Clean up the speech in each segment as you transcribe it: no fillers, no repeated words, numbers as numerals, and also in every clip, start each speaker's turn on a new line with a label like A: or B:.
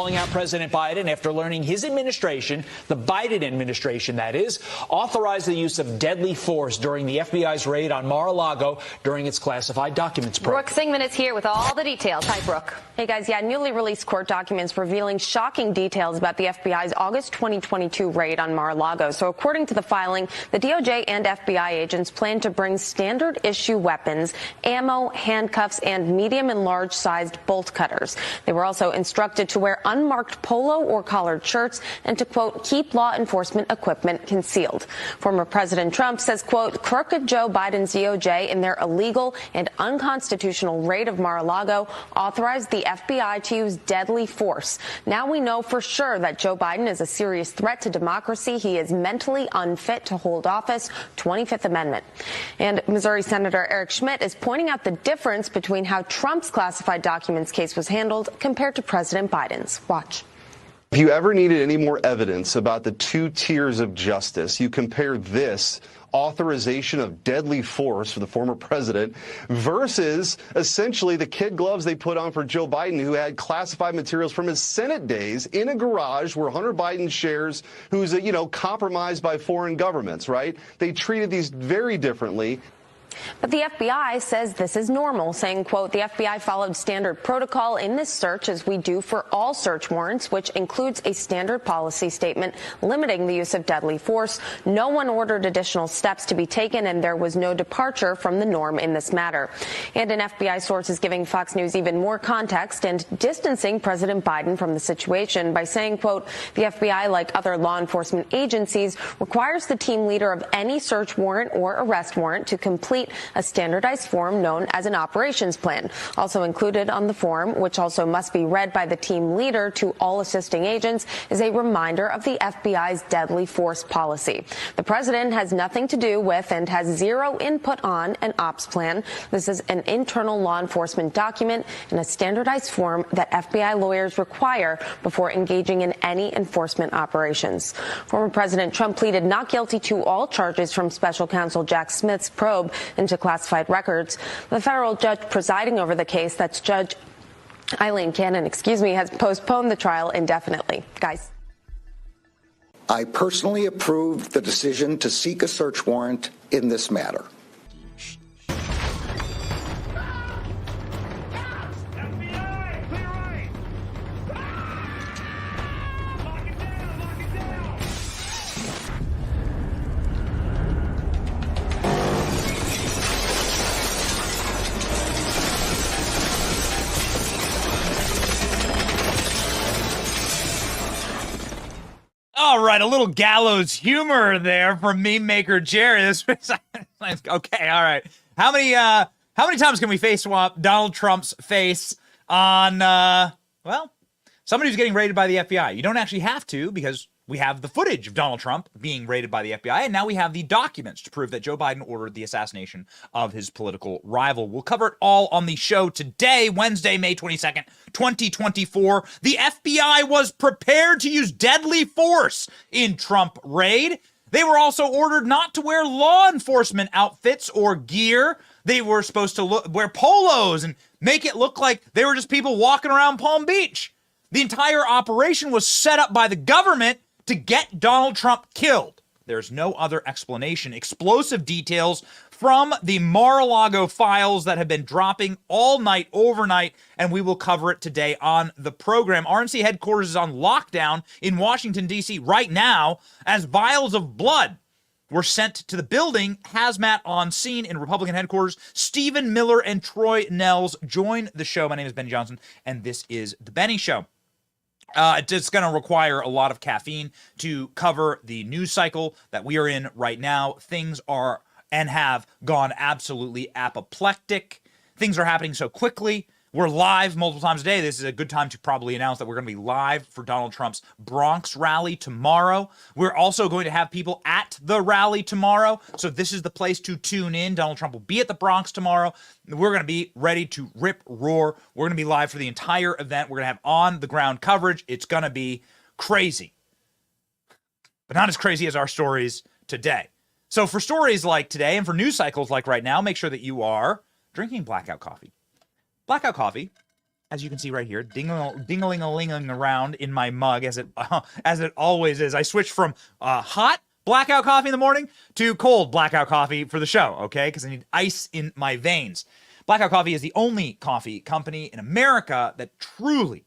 A: calling out President Biden after learning his administration, the Biden administration that is, authorized the use of deadly force during the FBI's raid on Mar-a-Lago during its classified documents probe.
B: Brooke Singman is here with all the details. Hi, Brooke. Hey, guys. Yeah, newly released court documents revealing shocking details about the FBI's August 2022 raid on Mar-a-Lago. So according to the filing, the DOJ and FBI agents plan to bring standard issue weapons, ammo, handcuffs, and medium and large sized bolt cutters. They were also instructed to wear unmarked polo or collared shirts and to, quote, keep law enforcement equipment concealed. Former President Trump says, quote, crooked Joe Biden's DOJ in their illegal and unconstitutional raid of Mar-a-Lago authorized the FBI to use deadly force. Now we know for sure that Joe Biden is a serious threat to democracy. He is mentally unfit to hold office. 25th Amendment. And Missouri Senator Eric Schmidt is pointing out the difference between how Trump's classified documents case was handled compared to President Biden's. Watch.
C: If you ever needed any more evidence about the two tiers of justice, you compare this authorization of deadly force for the former president versus essentially the kid gloves they put on for Joe Biden, who had classified materials from his Senate days in a garage where Hunter Biden shares, who's, compromised by foreign governments, right? They treated these very differently.
B: But the FBI says this is normal, saying, quote, the FBI followed standard protocol in this search as we do for all search warrants, which includes a standard policy statement limiting the use of deadly force. No one ordered additional steps to be taken, and there was no departure from the norm in this matter. And an FBI source is giving Fox News even more context and distancing President Biden from the situation by saying, quote, the FBI, like other law enforcement agencies, requires the team leader of any search warrant or arrest warrant to complete a standardized form known as an operations plan. Also included on the form, which also must be read by the team leader to all assisting agents, is a reminder of the FBI's deadly force policy. The president has nothing to do with and has zero input on an ops plan. This is an internal law enforcement document and a standardized form that FBI lawyers require before engaging in any enforcement operations. Former President Trump pleaded not guilty to all charges from special counsel Jack Smith's probe into classified records. The federal judge presiding over the case, that's Judge Eileen Cannon, has postponed the trial indefinitely. Guys.
D: I personally approved the decision to seek a search warrant in this matter.
E: All right, a little gallows humor there from meme maker Jerry. Okay, all right. How many times can we face swap Donald Trump's face on somebody who's getting raided by the FBI? You don't actually have to, because we have the footage of Donald Trump being raided by the FBI, and now we have the documents to prove that Joe Biden ordered the assassination of his political rival. We'll cover it all on the show today, Wednesday, May 22nd, 2024. The FBI was prepared to use deadly force in Trump raid. They were also ordered not to wear law enforcement outfits or gear. They were supposed to wear polos and make it look like they were just people walking around Palm Beach. The entire operation was set up by the government to get Donald Trump killed. There's no other explanation. Explosive details from the Mar-a-Lago files that have been dropping all night, overnight, and we will cover it today on the program. RNC headquarters is on lockdown in Washington, D.C. right now as vials of blood were sent to the building. Hazmat on scene in Republican headquarters. Stephen Miller and Troy Nels join the show. My name is Benny Johnson, and this is The Benny Show. It's going to require a lot of caffeine to cover the news cycle that we are in right now. Things are and have gone absolutely apoplectic. Things are happening so quickly. We're live multiple times a day. This is a good time to probably announce that we're going to be live for Donald Trump's Bronx rally tomorrow. We're also going to have people at the rally tomorrow. So this is the place to tune in. Donald Trump will be at the Bronx tomorrow. We're going to be ready to rip roar. We're going to be live for the entire event. We're going to have on the ground coverage. It's going to be crazy, but not as crazy as our stories today. So for stories like today and for news cycles like right now, make sure that you are drinking Blackout coffee. Blackout coffee as you can see right here, dingling-a-linging around in my mug as it always is. I switched from hot blackout coffee in the morning to cold blackout coffee for the show, okay? Because I need ice in my veins. Blackout Coffee is the only coffee company in America that truly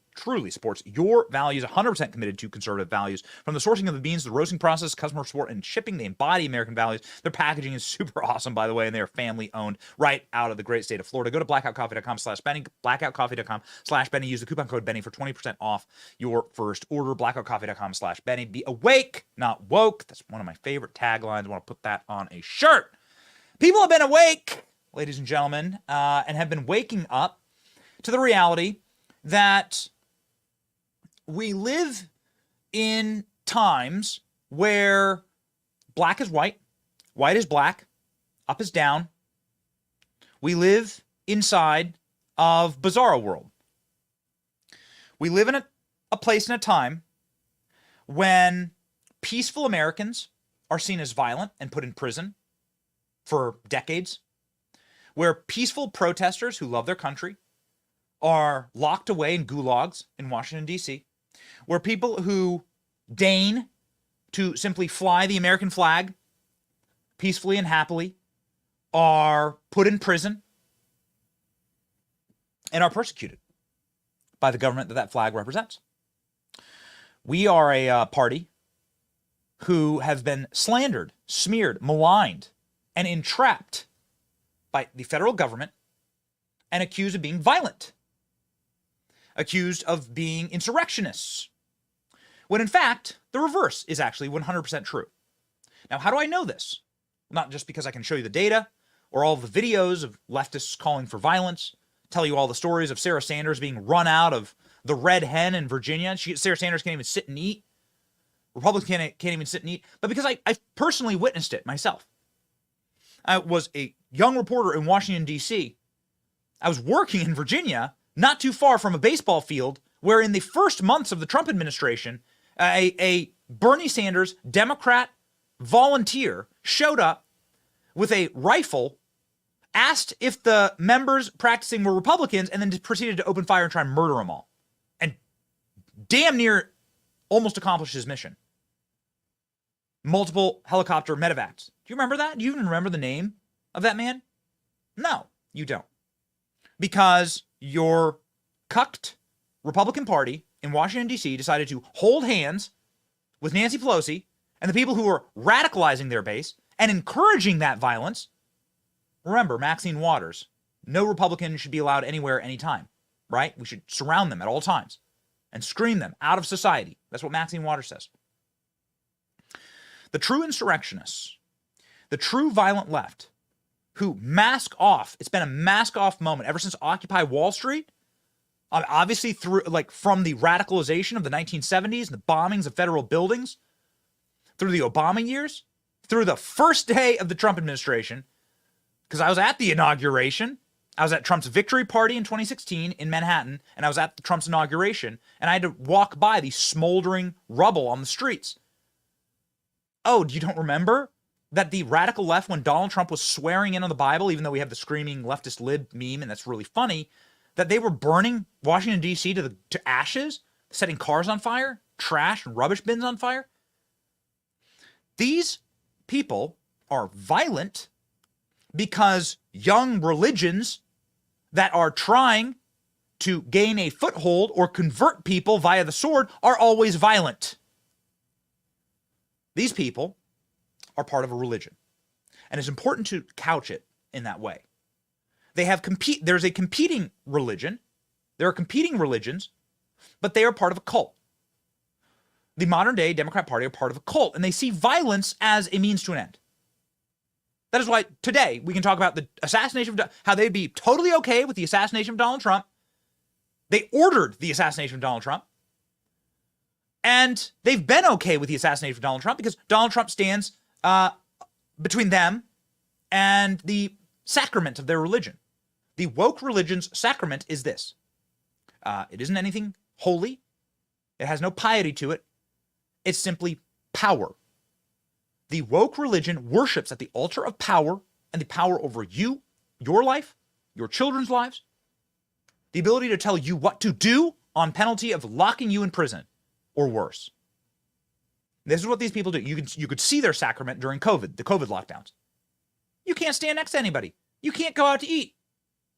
E: supports your values, 100% committed to conservative values. From the sourcing of the beans, the roasting process, customer support, and shipping, they embody American values. Their packaging is super awesome, by the way, and they are family-owned right out of the great state of Florida. Go to blackoutcoffee.com/Benny, blackoutcoffee.com/Benny. Use the coupon code Benny for 20% off your first order. Blackoutcoffee.com/Benny. Be awake, not woke. That's one of my favorite taglines. I want to put that on a shirt. People have been awake, ladies and gentlemen, and have been waking up to the reality that we live in times where black is white, white is black, up is down. We live inside of bizarro world. We live in a place and a time when peaceful Americans are seen as violent and put in prison for decades, where peaceful protesters who love their country are locked away in gulags in Washington, D.C., where people who deign to simply fly the American flag peacefully and happily are put in prison and are persecuted by the government that flag represents. We are a party who have been slandered, smeared, maligned, and entrapped by the federal government and accused of being violent, accused of being insurrectionists, when in fact, the reverse is actually 100% true. Now, how do I know this? Not just because I can show you the data or all the videos of leftists calling for violence, tell you all the stories of Sarah Sanders being run out of the Red Hen in Virginia. Sarah Sanders can't even sit and eat. Republicans can't even sit and eat. But because I personally witnessed it myself. I was a young reporter in Washington, D.C. I was working in Virginia, not too far from a baseball field, where in the first months of the Trump administration, a Bernie Sanders Democrat volunteer showed up with a rifle, asked if the members practicing were Republicans, and then just proceeded to open fire and try and murder them all. And damn near almost accomplished his mission. Multiple helicopter medevacs. Do you remember that? Do you even remember the name of that man? No, you don't. Because your cucked Republican Party in Washington, D.C. decided to hold hands with Nancy Pelosi and the people who were radicalizing their base and encouraging that violence. Remember, Maxine Waters, no Republican should be allowed anywhere, anytime, right? We should surround them at all times and scream them out of society. That's what Maxine Waters says. The true insurrectionists, the true violent left, who mask off, it's been a mask off moment ever since Occupy Wall Street, obviously through, like, from the radicalization of the 1970s and the bombings of federal buildings, through the Obama years, through the first day of the Trump administration, because I was at the inauguration. I was at Trump's victory party in 2016 in Manhattan, and I was at Trump's inauguration, and I had to walk by the smoldering rubble on the streets. Oh, you don't remember that the radical left, when Donald Trump was swearing in on the Bible, even though we have the screaming leftist lib meme, and that's really funny, that they were burning Washington, D.C. to ashes, setting cars on fire, trash and rubbish bins on fire? These people are violent because young religions that are trying to gain a foothold or convert people via the sword are always violent. These people are part of a religion, and it's important to couch it in that way. They have there's a competing religion. There are competing religions, but they are part of a cult. The modern day Democrat Party are part of a cult, and they see violence as a means to an end. That is why today we can talk about the assassination of how they'd be totally okay with the assassination of Donald Trump. They ordered the assassination of Donald Trump. And they've been okay with the assassination of Donald Trump because Donald Trump stands between them and the sacrament of their religion. The woke religion's sacrament is this. It isn't anything holy. It has no piety to it. It's simply power. The woke religion worships at the altar of power and the power over you, your life, your children's lives, the ability to tell you what to do on penalty of locking you in prison or worse. This is what these people do. You could see their sacrament during COVID, the COVID lockdowns. You can't stand next to anybody. You can't go out to eat.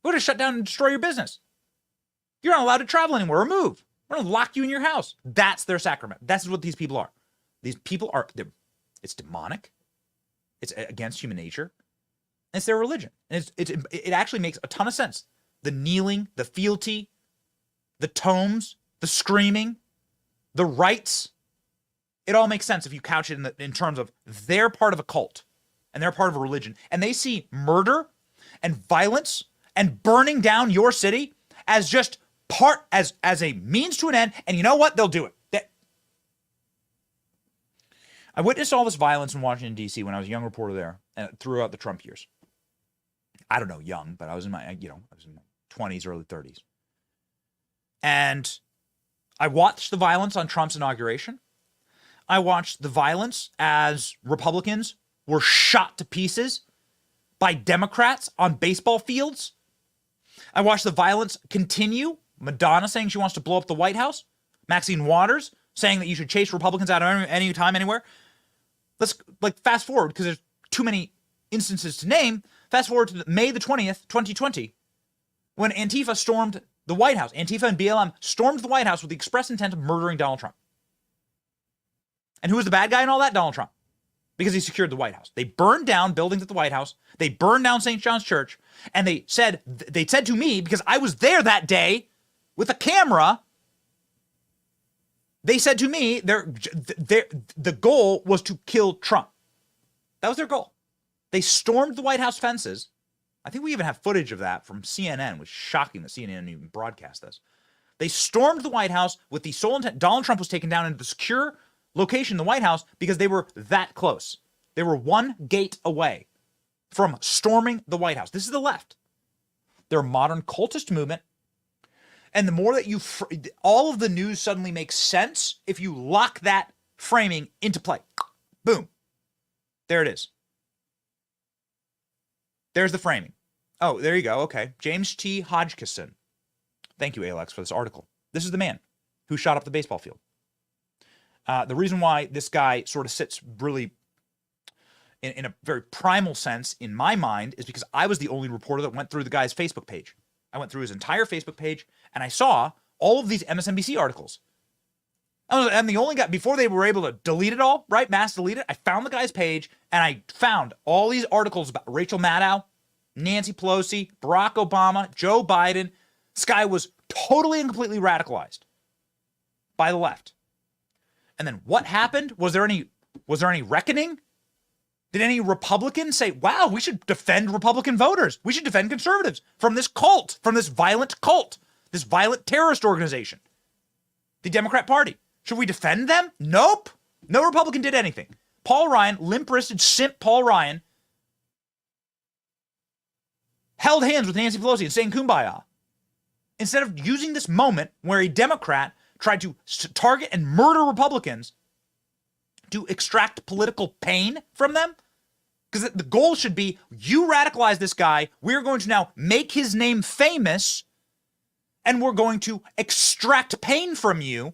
E: We're going to shut down and destroy your business. You're not allowed to travel anywhere or move. We're going to lock you in your house. That's their sacrament. That's what these people are. These people are, it's demonic. It's against human nature. And it's their religion. And it actually makes a ton of sense. The kneeling, the fealty, the tomes, the screaming, the rites. It all makes sense if you couch it in terms of they're part of a cult and they're part of a religion. And they see murder and violence and burning down your city as just as a means to an end. And you know what? They'll do it. I witnessed all this violence in Washington, D.C. when I was a young reporter there and throughout the Trump years. I don't know, young, but I was in my 20s, early 30s. And I watched the violence on Trump's inauguration. I watched the violence as Republicans were shot to pieces by Democrats on baseball fields. I watched the violence continue. Madonna saying she wants to blow up the White House. Maxine Waters saying that you should chase Republicans out any time, anywhere. Let's fast forward because there's too many instances to name. Fast forward to May the 20th, 2020, when Antifa stormed the White House. Antifa and BLM stormed the White House with the express intent of murdering Donald Trump. And who was the bad guy in all that? Donald Trump. Because he secured the White House. They burned down buildings at the White House. They burned down St. John's Church. And they said to me, because I was there that day with a camera, they said to me, the goal was to kill Trump. That was their goal. They stormed the White House fences. I think we even have footage of that from CNN, which is shocking that CNN didn't even broadcast this. They stormed the White House with the sole intent. Donald Trump was taken down into the secure location in the White House because they were that close. They were one gate away from storming the White House. This is the left. They're a modern cultist movement. And the more that all of the news suddenly makes sense if you lock that framing into play. Boom. There it is. There's the framing. Oh, there you go. Okay. James T. Hodgkinson. Thank you, Alex, for this article. This is the man who shot up the baseball field. The reason why this guy sort of sits really in a very primal sense in my mind is because I was the only reporter that went through the guy's Facebook page. I went through his entire Facebook page and I saw all of these MSNBC articles. I'm the only guy, before they were able to delete it all, right? Mass delete it. I found the guy's page and I found all these articles about Rachel Maddow, Nancy Pelosi, Barack Obama, Joe Biden. This guy was totally and completely radicalized by the left. And then what happened? Was there any reckoning? Did any Republican say, wow, we should defend Republican voters. We should defend conservatives from this cult, from this violent terrorist organization, the Democrat Party. Should we defend them? Nope. No Republican did anything. Paul Ryan, limp-wristed simp Paul Ryan, held hands with Nancy Pelosi and saying kumbaya. Instead of using this moment where a Democrat tried to target and murder Republicans to extract political pain from them. Because the goal should be, you radicalize this guy, we're going to now make his name famous, and we're going to extract pain from you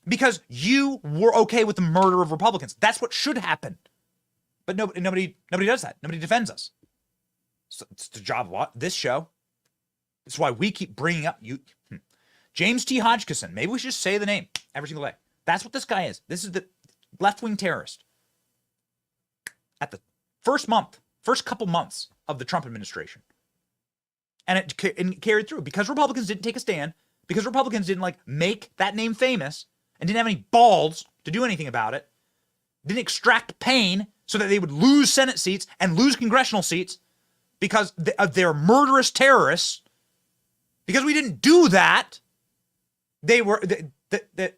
E: because you were okay with the murder of Republicans. That's what should happen. But nobody does that. Nobody defends us. So it's the job of this show. That's why we keep bringing up James T. Hodgkinson. Maybe we should just say the name every single day. That's what this guy is. This is the left-wing terrorist. At the first couple months of the Trump administration. And it carried through because Republicans didn't take a stand, because Republicans didn't make that name famous and didn't have any balls to do anything about it, didn't extract pain so that they would lose Senate seats and lose congressional seats because of their murderous terrorists. Because we didn't do that, the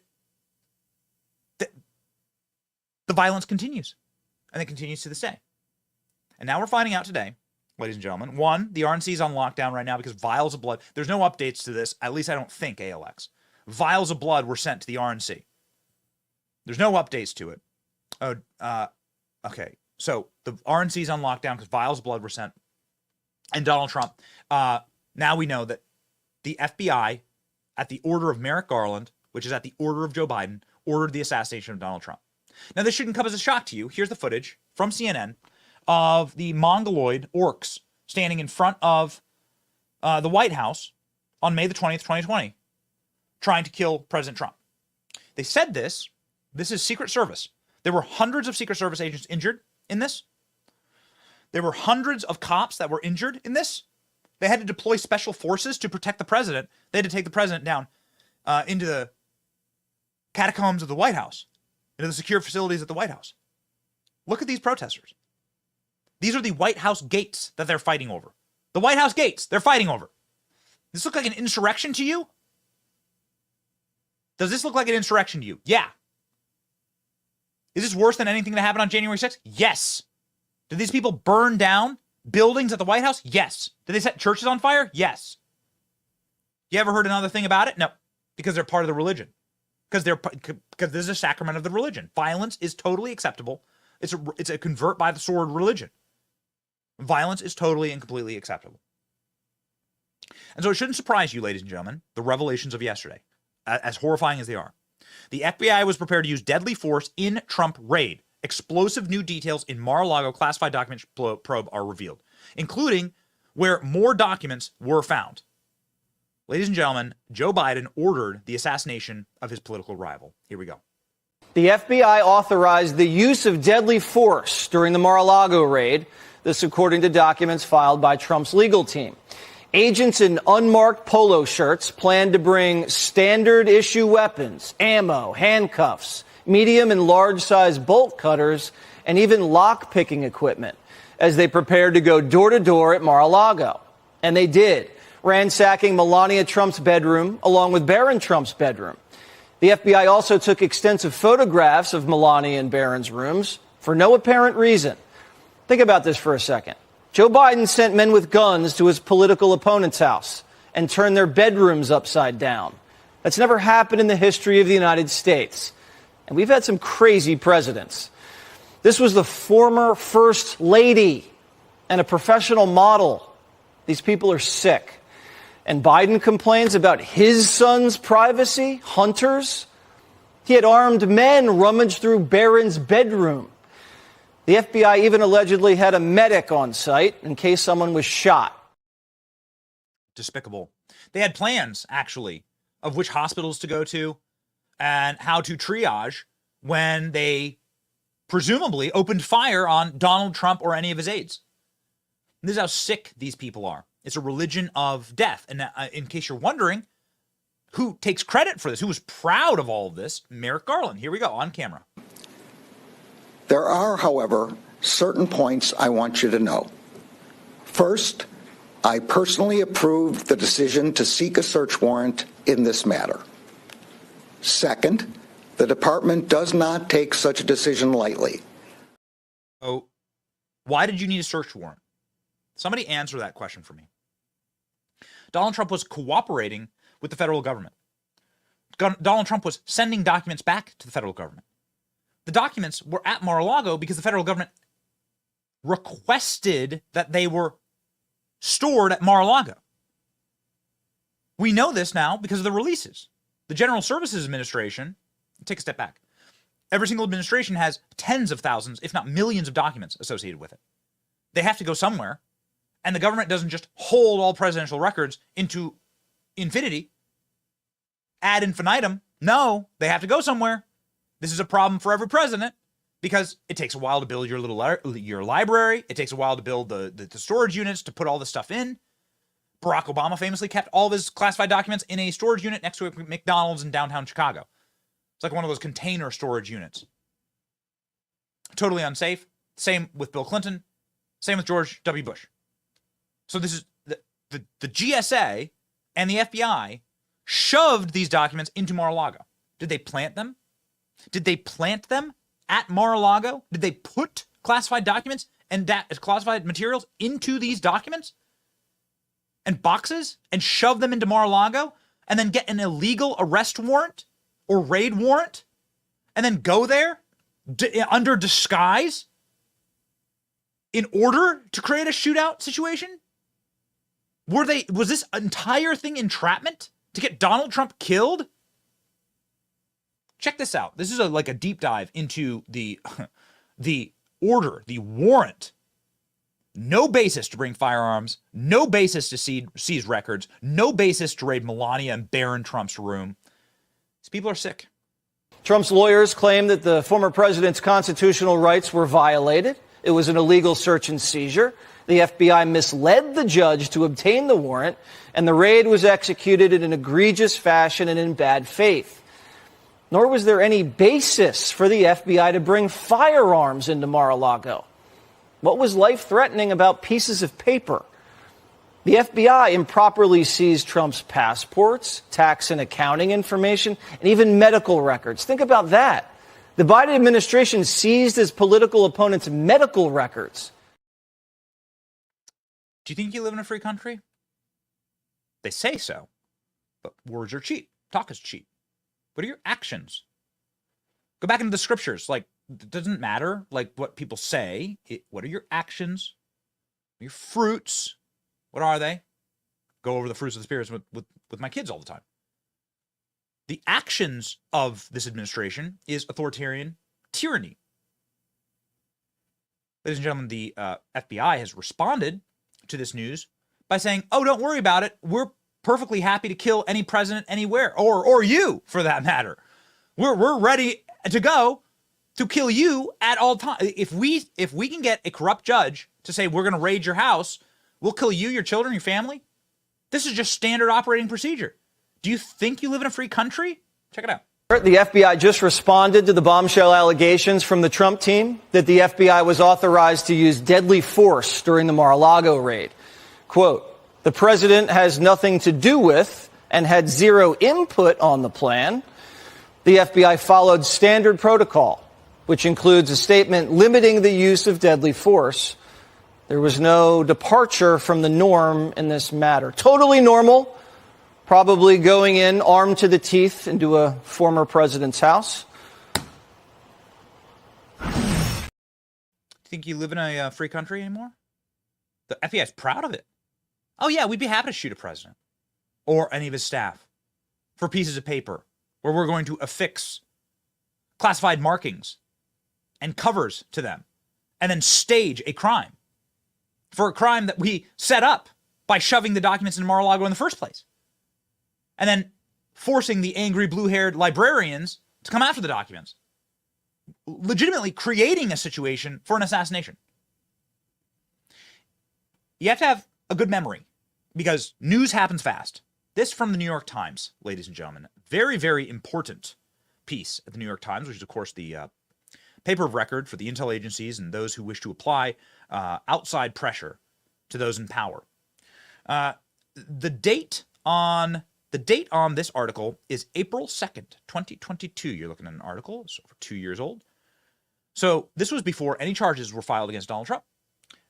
E: violence continues. And it continues to this day. And now we're finding out today, ladies and gentlemen, one, the RNC is on lockdown right now because vials of blood. There's no updates to this, at least I don't think, ALX. Vials of blood were sent to the RNC. There's no updates to it. Okay. So the RNC is on lockdown because vials of blood were sent. And Donald Trump, now we know that the FBI, at the order of Merrick Garland, which is at the order of Joe Biden, ordered the assassination of Donald Trump. Now, this shouldn't come as a shock to you. Here's the footage from CNN of the Mongoloid orcs standing in front of the White House on May the 20th, 2020, trying to kill President Trump. They said this is Secret Service. There were hundreds of Secret Service agents injured in this. There were hundreds of cops that were injured in this. They had to deploy special forces to protect the president. They had to take the president down into the catacombs of the White House, into the secure facilities at the White House. Look at these protesters. These are the White House gates that they're fighting over. The White House gates they're fighting over. Does this look like an insurrection to you? Does this look like an insurrection to you? Yeah. Is this worse than anything that happened on January 6th? Yes. Did these people burn down buildings at the White House? Yes. Did they set churches on fire? Yes. You ever heard another thing about it? No, because they're part of the religion. Because this is a sacrament of the religion. Violence is totally acceptable. It's a convert by the sword religion. Violence is totally and completely acceptable. And so it shouldn't surprise you, ladies and gentlemen, the revelations of yesterday, as horrifying as they are. The FBI was prepared to use deadly force in Trump raid. Explosive new details in Mar-a-Lago classified documents probe are revealed, including where more documents were found. Ladies and gentlemen, Joe Biden ordered the assassination of his political rival. Here we go.
F: The FBI authorized the use of deadly force during the Mar-a-Lago raid. This according to documents filed by Trump's legal team. Agents in unmarked polo shirts planned to bring standard issue weapons, ammo, handcuffs, medium and large size bolt cutters, and even lock picking equipment as they prepared to go door to door at Mar-a-Lago. And they did, ransacking Melania Trump's bedroom along with Barron Trump's bedroom. The FBI also took extensive photographs of Melania and Barron's rooms for no apparent reason. Think about this for a second. Joe Biden sent men with guns to his political opponent's house and turned their bedrooms upside down. That's never happened in the history of the United States. And we've had some crazy presidents. This was the former first lady and a professional model. These people are sick. And Biden complains about his son's privacy, hunters. He had armed men rummage through Barron's bedroom. The FBI even allegedly had a medic on site in case someone was shot.
E: Despicable. They had plans, actually, of which hospitals to go to and how to triage when they presumably opened fire on Donald Trump or any of his aides. This is how sick these people are. It's a religion of death. And in case you're wondering, who takes credit for this? Who was proud of all of this? Merrick Garland. Here we go, on camera.
D: There are, however, certain points I want you to know. First, I personally approved the decision to seek a search warrant in this matter. Second, the department does not take such a decision lightly.
E: Oh, why did you need a search warrant? Somebody answer that question for me. Donald Trump was cooperating with the federal government. Donald Trump was sending documents back to the federal government. The documents were at Mar-a-Lago because the federal government requested that they were stored at Mar-a-Lago. We know this now because of the releases. The General Services Administration, take a step back, every single administration has tens of thousands, if not millions of documents associated with it. They have to go somewhere, and the government doesn't just hold all presidential records into infinity, ad infinitum. No, they have to go somewhere. This is a problem for every president because it takes a while to build your your library. It takes a while to build the storage units to put all this stuff in. Barack Obama famously kept all of his classified documents in a storage unit next to a McDonald's in downtown Chicago. It's like one of those container storage units. Totally unsafe. Same with Bill Clinton. Same with George W. Bush. So this is the GSA and the FBI shoved these documents into Mar-a-Lago. Did they plant them? Did they plant them at Mar-a-Lago? Did they put classified documents and classified materials into these documents and boxes and shove them into Mar-a-Lago and then get an illegal arrest warrant or raid warrant and then go there under disguise in order to create a shootout situation? Was this entire thing entrapment to get Donald Trump killed? Check this out. This is like a deep dive into the order, the warrant. No basis to bring firearms, no basis to seize records, no basis to raid Melania and Barron Trump's room. These people are sick.
F: Trump's lawyers claim that the former president's constitutional rights were violated. It was an illegal search and seizure. The FBI misled the judge to obtain the warrant, and the raid was executed in an egregious fashion and in bad faith. Nor was there any basis for the FBI to bring firearms into Mar-a-Lago. What was life-threatening about pieces of paper? The FBI improperly seized Trump's passports, tax and accounting information, and even medical records. Think about that. The Biden administration seized his political opponents' medical records.
E: Do you think you live in a free country? They say so, but words are cheap. Talk is cheap. What are your actions? Go back into the scriptures. Like, it doesn't matter, like, what people say. What are your actions? Your fruits? What are they? Go over the fruits of the Spirit with my kids all the time. The actions of this administration is authoritarian tyranny. Ladies and gentlemen, the FBI has responded to this news by saying, oh, don't worry about it. We're perfectly happy to kill any president anywhere, or you, for that matter. We're ready to go to kill you at all times. If we can get a corrupt judge to say we're going to raid your house, we'll kill you, your children, your family. This is just standard operating procedure. Do you think you live in a free country? Check it out.
F: The FBI just responded to the bombshell allegations from the Trump team that the FBI was authorized to use deadly force during the Mar-a-Lago raid. Quote, the president has nothing to do with and had zero input on the plan. The FBI followed standard protocol, which includes a statement limiting the use of deadly force. There was no departure from the norm in this matter. Totally normal. Probably going in armed to the teeth into a former president's house.
E: Think you live in a free country anymore? The FBI is proud of it. Oh, yeah, we'd be happy to shoot a president or any of his staff for pieces of paper where we're going to affix classified markings and covers to them and then stage a crime for a crime that we set up by shoving the documents into Mar-a-Lago in the first place. And then forcing the angry blue-haired librarians to come after the documents. Legitimately creating a situation for an assassination. You have to have a good memory because news happens fast. This from the New York Times, ladies and gentlemen. Very, very important piece at the New York Times, which is, of course, the paper of record for the intel agencies and those who wish to apply outside pressure to those in power. The date on this article is April 2nd, 2022. You're looking at an article. It's over 2 years old. So this was before any charges were filed against Donald Trump.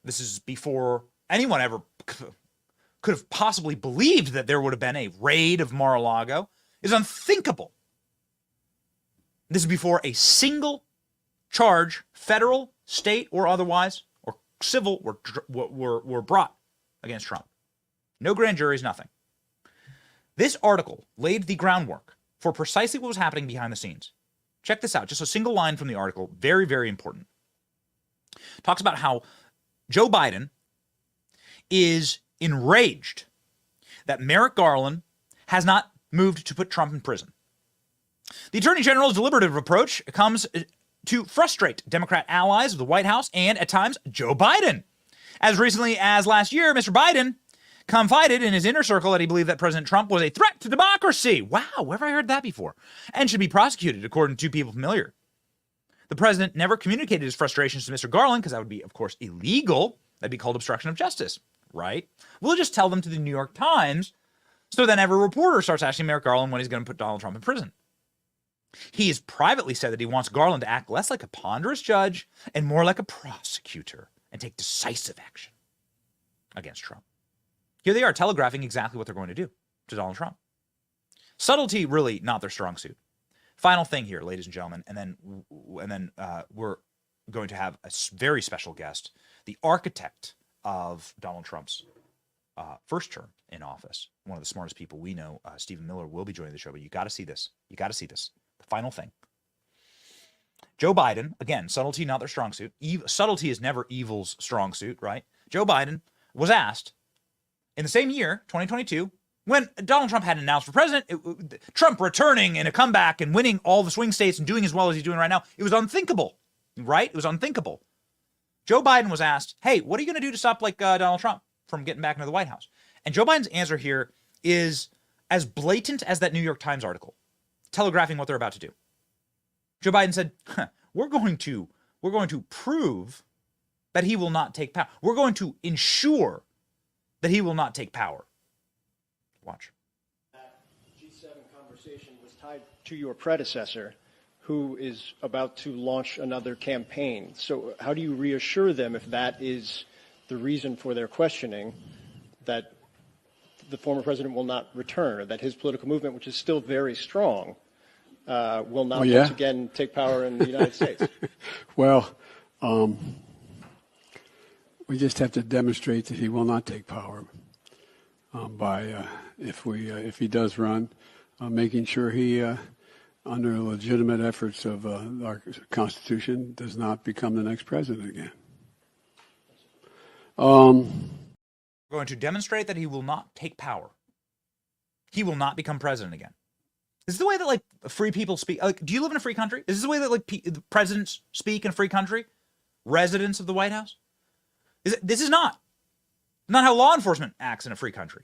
E: This is before anyone ever could have possibly believed that there would have been a raid of Mar-a-Lago. It's unthinkable. This is before a single charge, federal, state, or otherwise, or civil, were brought against Trump. No grand juries, nothing. This article laid the groundwork for precisely what was happening behind the scenes. Check this out. Just a single line from the article. Very, very important. Talks about how Joe Biden is enraged that Merrick Garland has not moved to put Trump in prison. The Attorney General's deliberative approach comes to frustrate Democrat allies of the White House and, at times, Joe Biden. As recently as last year, Mr. Biden confided in his inner circle that he believed that President Trump was a threat to democracy. Wow, where have I heard that before? And should be prosecuted, according to people familiar. The president never communicated his frustrations to Mr. Garland, because that would be, of course, illegal. That'd be called obstruction of justice, right? We'll just tell them to the New York Times, so then every reporter starts asking Merrick Garland when he's going to put Donald Trump in prison. He has privately said that he wants Garland to act less like a ponderous judge and more like a prosecutor and take decisive action against Trump. Here they are telegraphing exactly what they're going to do to Donald Trump. Subtlety, really not their strong suit. Final thing here, ladies and gentlemen, and then we're going to have a very special guest, the architect of Donald Trump's first term in office. One of the smartest people we know, Stephen Miller, will be joining the show, but you got to see this. You got to see this. The final thing. Joe Biden, again, subtlety not their strong suit. Subtlety is never evil's strong suit, right? Joe Biden was asked in the same year, 2022, when Donald Trump had announced for president, Trump returning in a comeback and winning all the swing states and doing as well as he's doing right now, it was unthinkable, right? It was unthinkable. Joe Biden was asked, hey, what are you going to do to stop Donald Trump from getting back into the White House? And Joe Biden's answer here is as blatant as that New York Times article, telegraphing what they're about to do. Joe Biden said, we're going to prove that he will not take power. We're going to ensure that he will not take power. Watch.
G: That G7 conversation was tied to your predecessor, who is about to launch another campaign. So how do you reassure them, if that is the reason for their questioning, that the former president will not return, or that his political movement, which is still very strong, will not once again take power in the United States?
H: Well, we just have to demonstrate that he will not take power by, if he does run, making sure he, under legitimate efforts of our Constitution, does not become the next president again.
E: We're going to demonstrate that he will not take power. He will not become president again. Is this the way that free people speak? Do you live in a free country? Is this the way that presidents speak in a free country? Residents of the White House? This is not how law enforcement acts in a free country.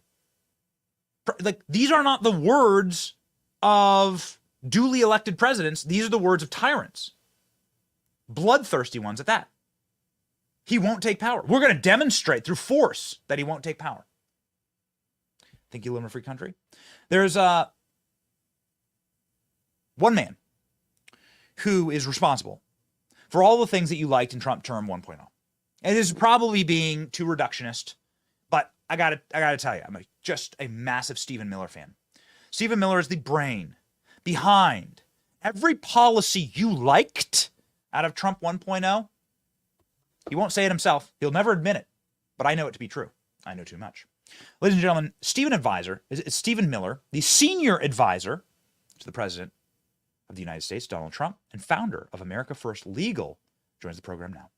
E: These are not the words of duly elected presidents. These are the words of tyrants, bloodthirsty ones at that. He won't take power. We're going to demonstrate through force that he won't take power. Think you live in a free country? There's one man who is responsible for all the things that you liked in Trump term 1.0. And this is probably being too reductionist, but I gotta tell you, I'm just a massive Stephen Miller fan. Stephen Miller is the brain behind every policy you liked out of Trump 1.0. He won't say it himself. He'll never admit it, but I know it to be true. I know too much. Ladies and gentlemen, Stephen Miller, the senior advisor to the president of the United States, Donald Trump, and founder of America First Legal, joins the program now.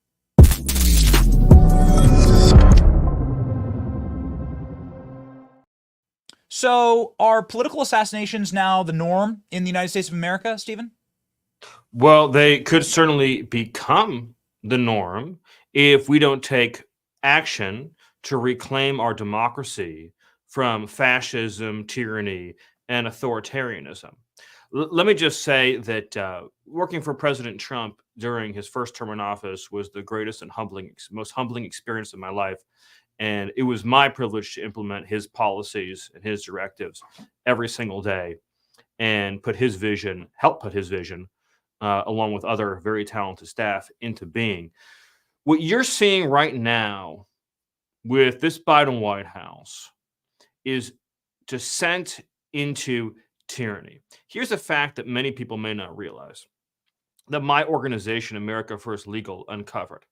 E: So are political assassinations now the norm in the United States of America, Stephen?
I: Well, they could certainly become the norm if we don't take action to reclaim our democracy from fascism, tyranny, and authoritarianism. Let me just say that working for President Trump during his first term in office was the greatest and most humbling experience of my life. And it was my privilege to implement his policies and his directives every single day and help put his vision, along with other very talented staff, into being. What you're seeing right now with this Biden White House is descent into tyranny. Here's a fact that many people may not realize, that my organization, America First Legal, uncovered.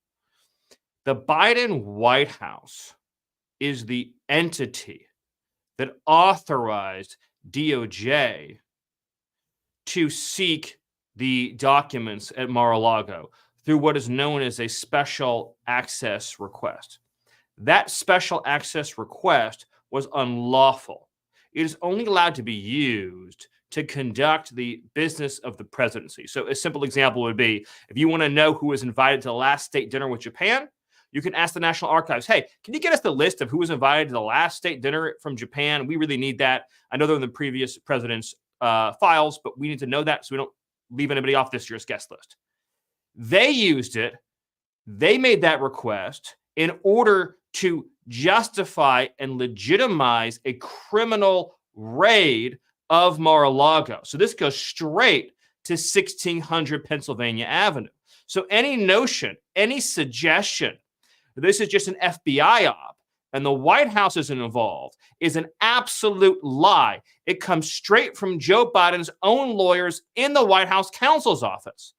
I: The Biden White House is the entity that authorized DOJ to seek the documents at Mar-a-Lago through what is known as a special access request. That special access request was unlawful. It is only allowed to be used to conduct the business of the presidency. So a simple example would be, if you want to know who was invited to the last state dinner with Japan, you can ask the National Archives, hey, can you get us the list of who was invited to the last state dinner from Japan? We really need that. I know they're in the previous president's files, but we need to know that so we don't leave anybody off this year's guest list. They used it. They made that request in order to justify and legitimize a criminal raid of Mar-a-Lago. So this goes straight to 1600 Pennsylvania Avenue. So any notion, any suggestion that this is just an FBI op and the White House isn't involved is an absolute lie. It comes straight from Joe Biden's own lawyers in the White House counsel's office.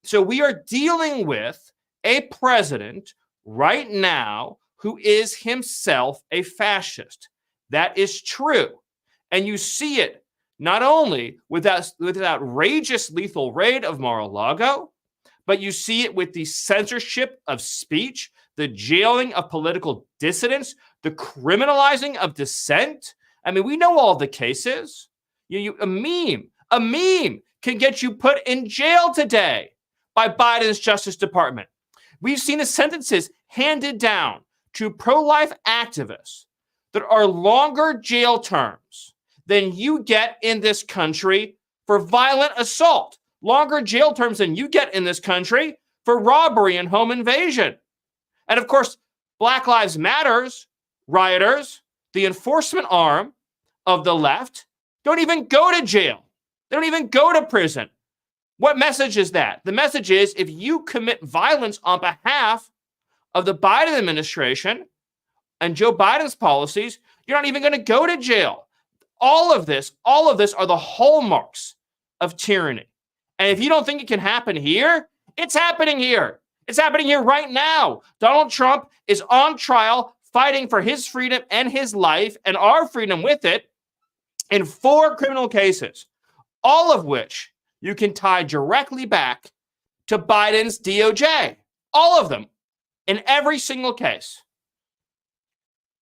I: So we are dealing with a president right now who is himself a fascist. That is true. And you see it not only with the outrageous lethal raid of Mar-a-Lago, but you see it with the censorship of speech, the jailing of political dissidents, the criminalizing of dissent. I mean, we know all the cases. A meme can get you put in jail today by Biden's Justice Department. We've seen the sentences handed down to pro-life activists that are longer jail terms than you get in this country for violent assault, longer jail terms than you get in this country for robbery and home invasion. And of course, Black Lives Matters rioters, the enforcement arm of the left, don't even go to jail. They don't even go to prison. What message is that? The message is if you commit violence on behalf of the Biden administration and Joe Biden's policies, you're not even going to go to jail. All of this are the hallmarks of tyranny. And if you don't think it can happen here, it's happening here. It's happening here right now. Donald Trump is on trial fighting for his freedom and his life and our freedom with it in 4 criminal cases, all of which you can tie directly back to Biden's DOJ. All of them, in every single case.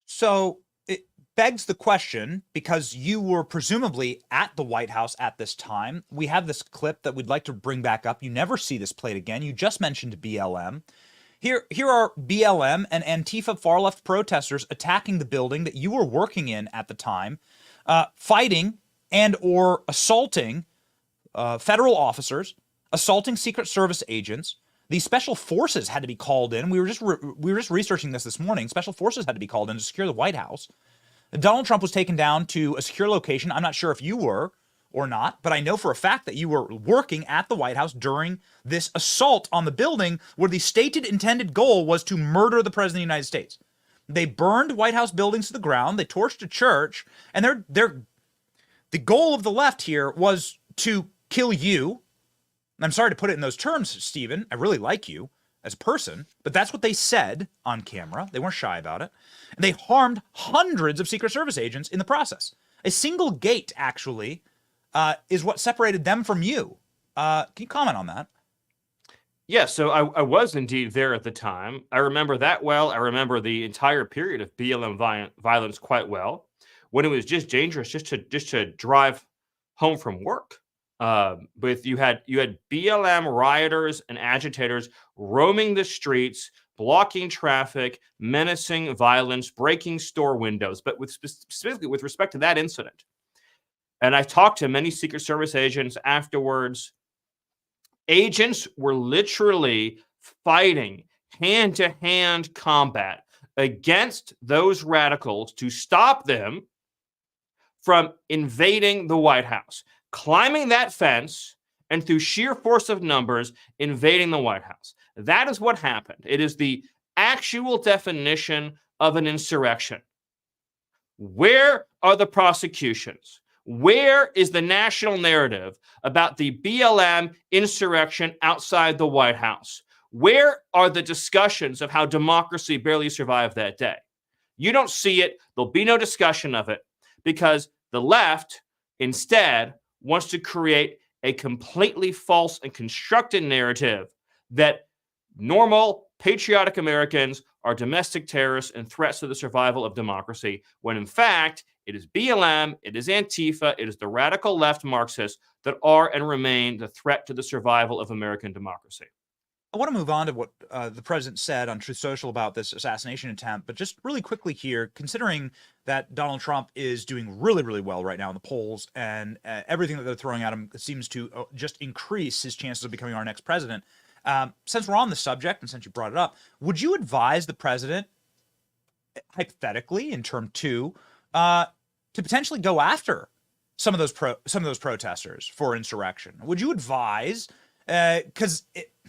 E: So it begs the question, because you were presumably at the White House at this time. We have this clip that we'd like to bring back up. You never see this played again. You just mentioned BLM. Here are BLM and Antifa far-left protesters attacking the building that you were working in at the time, fighting and or assaulting federal officers, assaulting Secret Service agents. The special forces had to be called in. We were just researching this morning. Special forces had to be called in to secure the White House. Donald Trump was taken down to a secure location. I'm not sure if you were or not, but I know for a fact that you were working at the White House during this assault on the building where the stated intended goal was to murder the President of the United States. They burned White House buildings to the ground. They torched a church. And the goal of the left here was to kill you. I'm sorry to put it in those terms, Stephen. I really like you as a person, but that's what they said on camera. They weren't shy about it. And they harmed hundreds of Secret Service agents in the process. A single gate, actually, is what separated them from you. Can you comment on that?
I: Yeah, so I was indeed there at the time. I remember that well. I remember the entire period of BLM violence quite well, when it was just dangerous just to drive home from work. But you had BLM rioters and agitators roaming the streets, blocking traffic, menacing violence, breaking store windows. But specifically with respect to that incident, and I talked to many Secret Service agents afterwards. Agents were literally fighting hand-to-hand combat against those radicals to stop them from invading the White House, climbing that fence, and through sheer force of numbers, invading the White House. That is what happened. It is the actual definition of an insurrection. Where are the prosecutions? Where is the national narrative about the BLM insurrection outside the White House? Where are the discussions of how democracy barely survived that day? You don't see it. There'll be no discussion of it because the left instead wants to create a completely false and constructed narrative that normal, patriotic Americans are domestic terrorists and threats to the survival of democracy, when in fact, it is BLM, it is Antifa, it is the radical left Marxists that are and remain the threat to the survival of American democracy.
E: I want to move on to what the president said on Truth Social about this assassination attempt, but just really quickly here, considering that Donald Trump is doing really, really well right now in the polls, and everything that they're throwing at him seems to just increase his chances of becoming our next president. Since we're on the subject, and since you brought it up, would you advise the president, hypothetically, in term 2, to potentially go after some of those protesters for insurrection? Would you advise? Because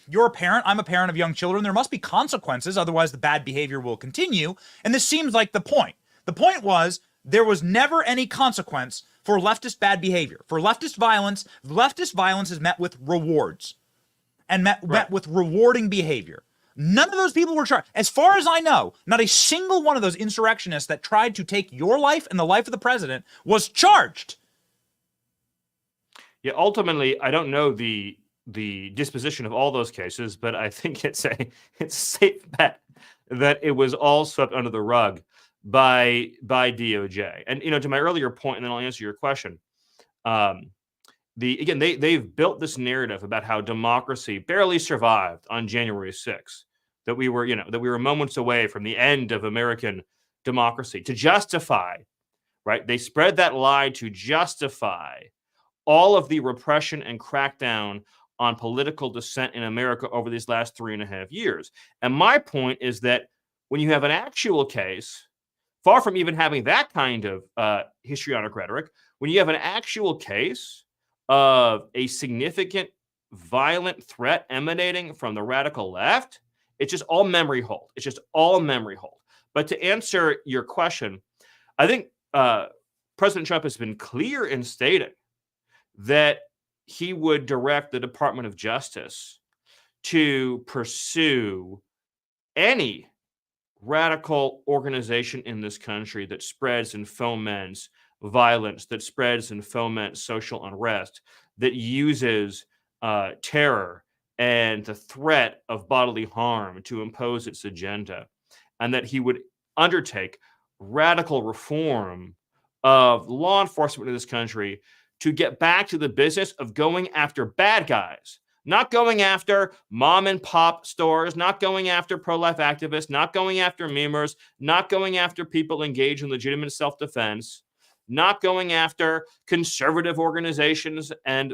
E: you're a parent, I'm a parent of young children. There must be consequences, otherwise the bad behavior will continue. And this seems like the point. The point was there was never any consequence for leftist bad behavior. For leftist violence is met with rewards and met with rewarding behavior. None of those people were charged. As far as I know, not a single one of those insurrectionists that tried to take your life and the life of the president was charged.
I: Yeah, ultimately, I don't know the disposition of all those cases, but I think it's a safe bet that it was all swept under the rug by DOJ. And to my earlier point, and then I'll answer your question. They've built this narrative about how democracy barely survived on January 6th, that we were moments away from the end of American democracy, to justify, right? They spread that lie to justify all of the repression and crackdown on political dissent in America over these last 3.5 years. And my point is that when you have an actual case, far from even having that kind of histrionic rhetoric, when you have an actual case of a significant violent threat emanating from the radical left, it's just all memory hold. It's just all memory hold. But to answer your question, I think President Trump has been clear in stating that he would direct the Department of Justice to pursue any radical organization in this country that spreads and foments violence, that spreads and foments social unrest, that uses terror and the threat of bodily harm to impose its agenda, and that he would undertake radical reform of law enforcement in this country to get back to the business of going after bad guys, not going after mom and pop stores, not going after pro-life activists, not going after memers, not going after people engaged in legitimate self-defense, not going after conservative organizations and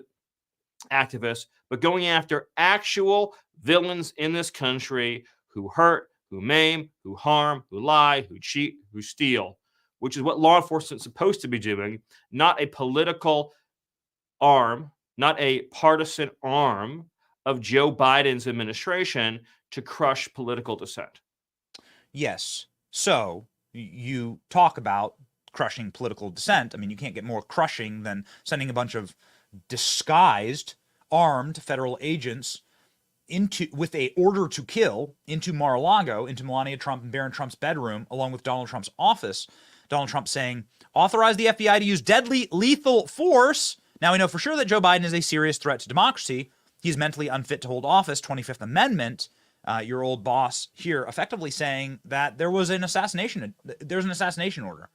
I: activists, but going after actual villains in this country who hurt, who maim, who harm, who lie, who cheat, who steal, which is what law enforcement is supposed to be doing, not a political arm, not a partisan arm of Joe Biden's administration to crush political dissent.
E: Yes. So you talk about crushing political dissent. I mean, you can't get more crushing than sending a bunch of disguised, armed federal agents with a order to kill into Mar-a-Lago, into Melania Trump and Barron Trump's bedroom, along with Donald Trump's office. Donald Trump saying, authorize the FBI to use deadly lethal force. Now we know for sure that Joe Biden is a serious threat to democracy. He's mentally unfit to hold office. 25th Amendment, your old boss here, effectively saying that there was an assassination. There's an assassination order.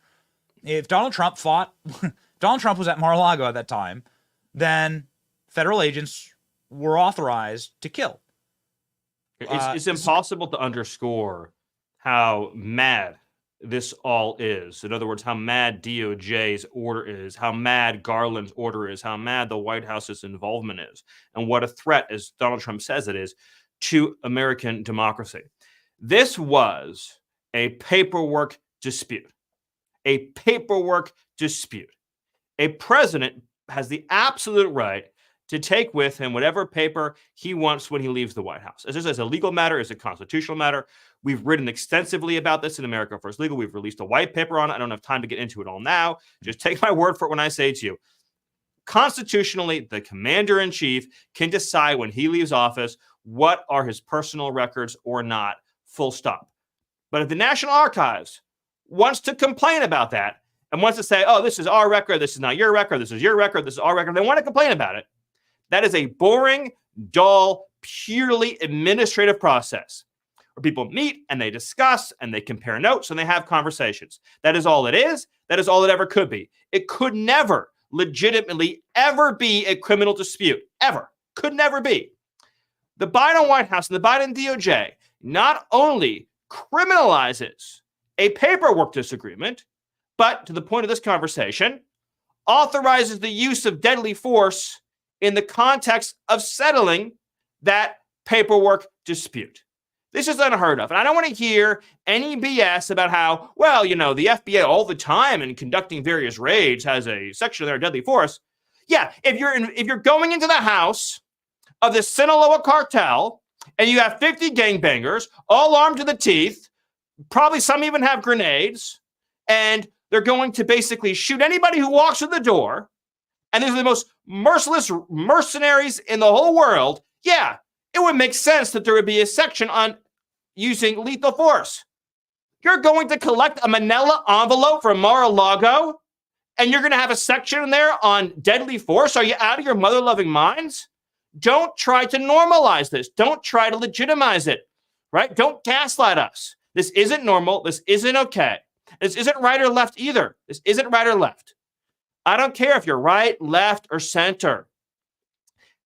E: If Donald Trump Donald Trump was at Mar-a-Lago at that time, then federal agents were authorized to kill.
I: It's impossible to underscore how mad this all is. In other words, how mad DOJ's order is, how mad Garland's order is, how mad the White House's involvement is, and what a threat, as Donald Trump says it is, to American democracy. This was a paperwork dispute. A paperwork dispute. A president has the absolute right to take with him whatever paper he wants when he leaves the White House. As a legal matter, as a constitutional matter. We've written extensively about this in America First Legal. We've released a white paper on it. I don't have time to get into it all now. Just take my word for it when I say to you, constitutionally, the commander-in-chief can decide when he leaves office what are his personal records or not, full stop. But if the National Archives wants to complain about that and wants to say, oh, this is our record, this is not your record, this is your record, this is our record, they want to complain about it. That is a boring, dull, purely administrative process where people meet and they discuss and they compare notes and they have conversations. That is all it is. That is all it ever could be. It could never legitimately ever be a criminal dispute. Ever. Could never be. The Biden White House and the Biden DOJ not only criminalizes a paperwork disagreement, but to the point of this conversation, authorizes the use of deadly force in the context of settling that paperwork dispute. This is unheard of. And I don't want to hear any BS about how, well, the FBI all the time in conducting various raids has a section of their deadly force. Yeah, if you're going into the house of the Sinaloa cartel and you have 50 gangbangers all armed to the teeth, probably some even have grenades, and they're going to basically shoot anybody who walks through the door, and these are the most merciless mercenaries in the whole world, yeah, it would make sense that there would be a section on using lethal force. You're going to collect a manila envelope from Mar-a-Lago, and you're going to have a section in there on deadly force? Are you out of your mother-loving minds? Don't try to normalize this. Don't try to legitimize it, right? Don't gaslight us. This isn't normal. This isn't okay. This isn't right or left either. This isn't right or left. I don't care if you're right, left, or center.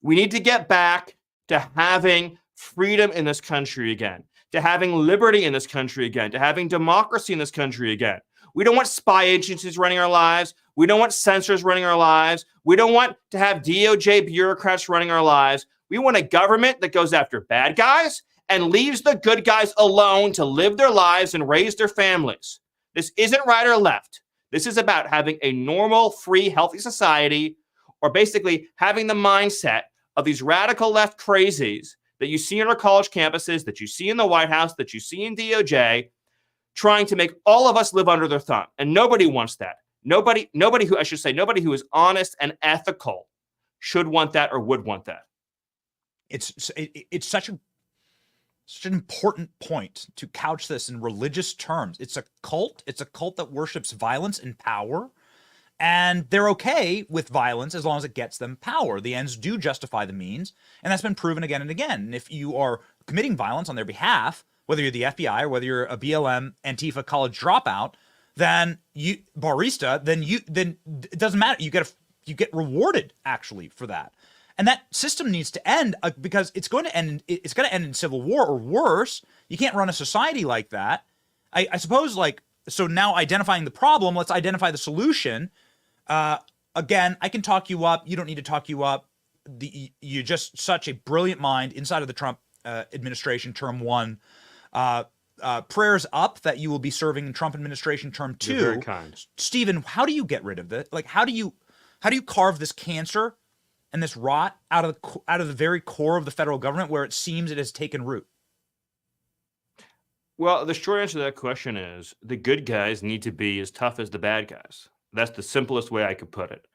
I: We need to get back to having freedom in this country again, to having liberty in this country again, to having democracy in this country again. We don't want spy agencies running our lives. We don't want censors running our lives. We don't want to have DOJ bureaucrats running our lives. We want a government that goes after bad guys and leaves the good guys alone to live their lives and raise their families. This isn't right or left. This is about having a normal, free, healthy society, or basically having the mindset of these radical left crazies that you see on our college campuses, that you see in the White House, that you see in DOJ, trying to make all of us live under their thumb. And nobody wants that. Nobody who is honest and ethical should want that or would want that.
E: It's such an important point to couch this in religious terms. It's a cult. It's a cult that worships violence and power. And they're okay with violence as long as it gets them power. The ends do justify the means. And that's been proven again and again. And if you are committing violence on their behalf, whether you're the FBI or whether you're a BLM Antifa college dropout, then then it doesn't matter. You get rewarded actually for that. And that system needs to end because it's going to end in civil war or worse. You can't run a society like that. I suppose, so now identifying the problem, let's identify the solution. Again, I can talk you up. You don't need to talk you up. You're just such a brilliant mind inside of the Trump administration, term one. Prayers up that you will be serving in Trump administration term two.
I: You're very kind.
E: Stephen, how do you get rid of this? How do you carve this cancer and this rot out of the very core of the federal government where it seems it has taken root?
I: Well, the short answer to that question is the good guys need to be as tough as the bad guys. That's the simplest way I could put it.